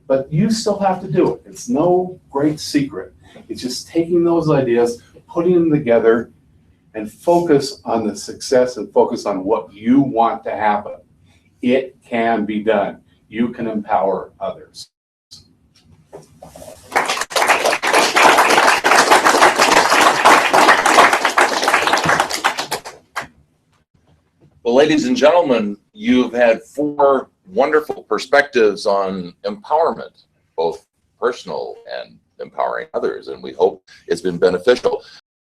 But you still have to do it. It's no great secret. It's just taking those ideas, putting them together, and focus on the success and focus on what you want to happen. It can be done. You can empower others. Well, ladies and gentlemen, you've had 4 wonderful perspectives on empowerment, both personal and empowering others, and we hope it's been beneficial.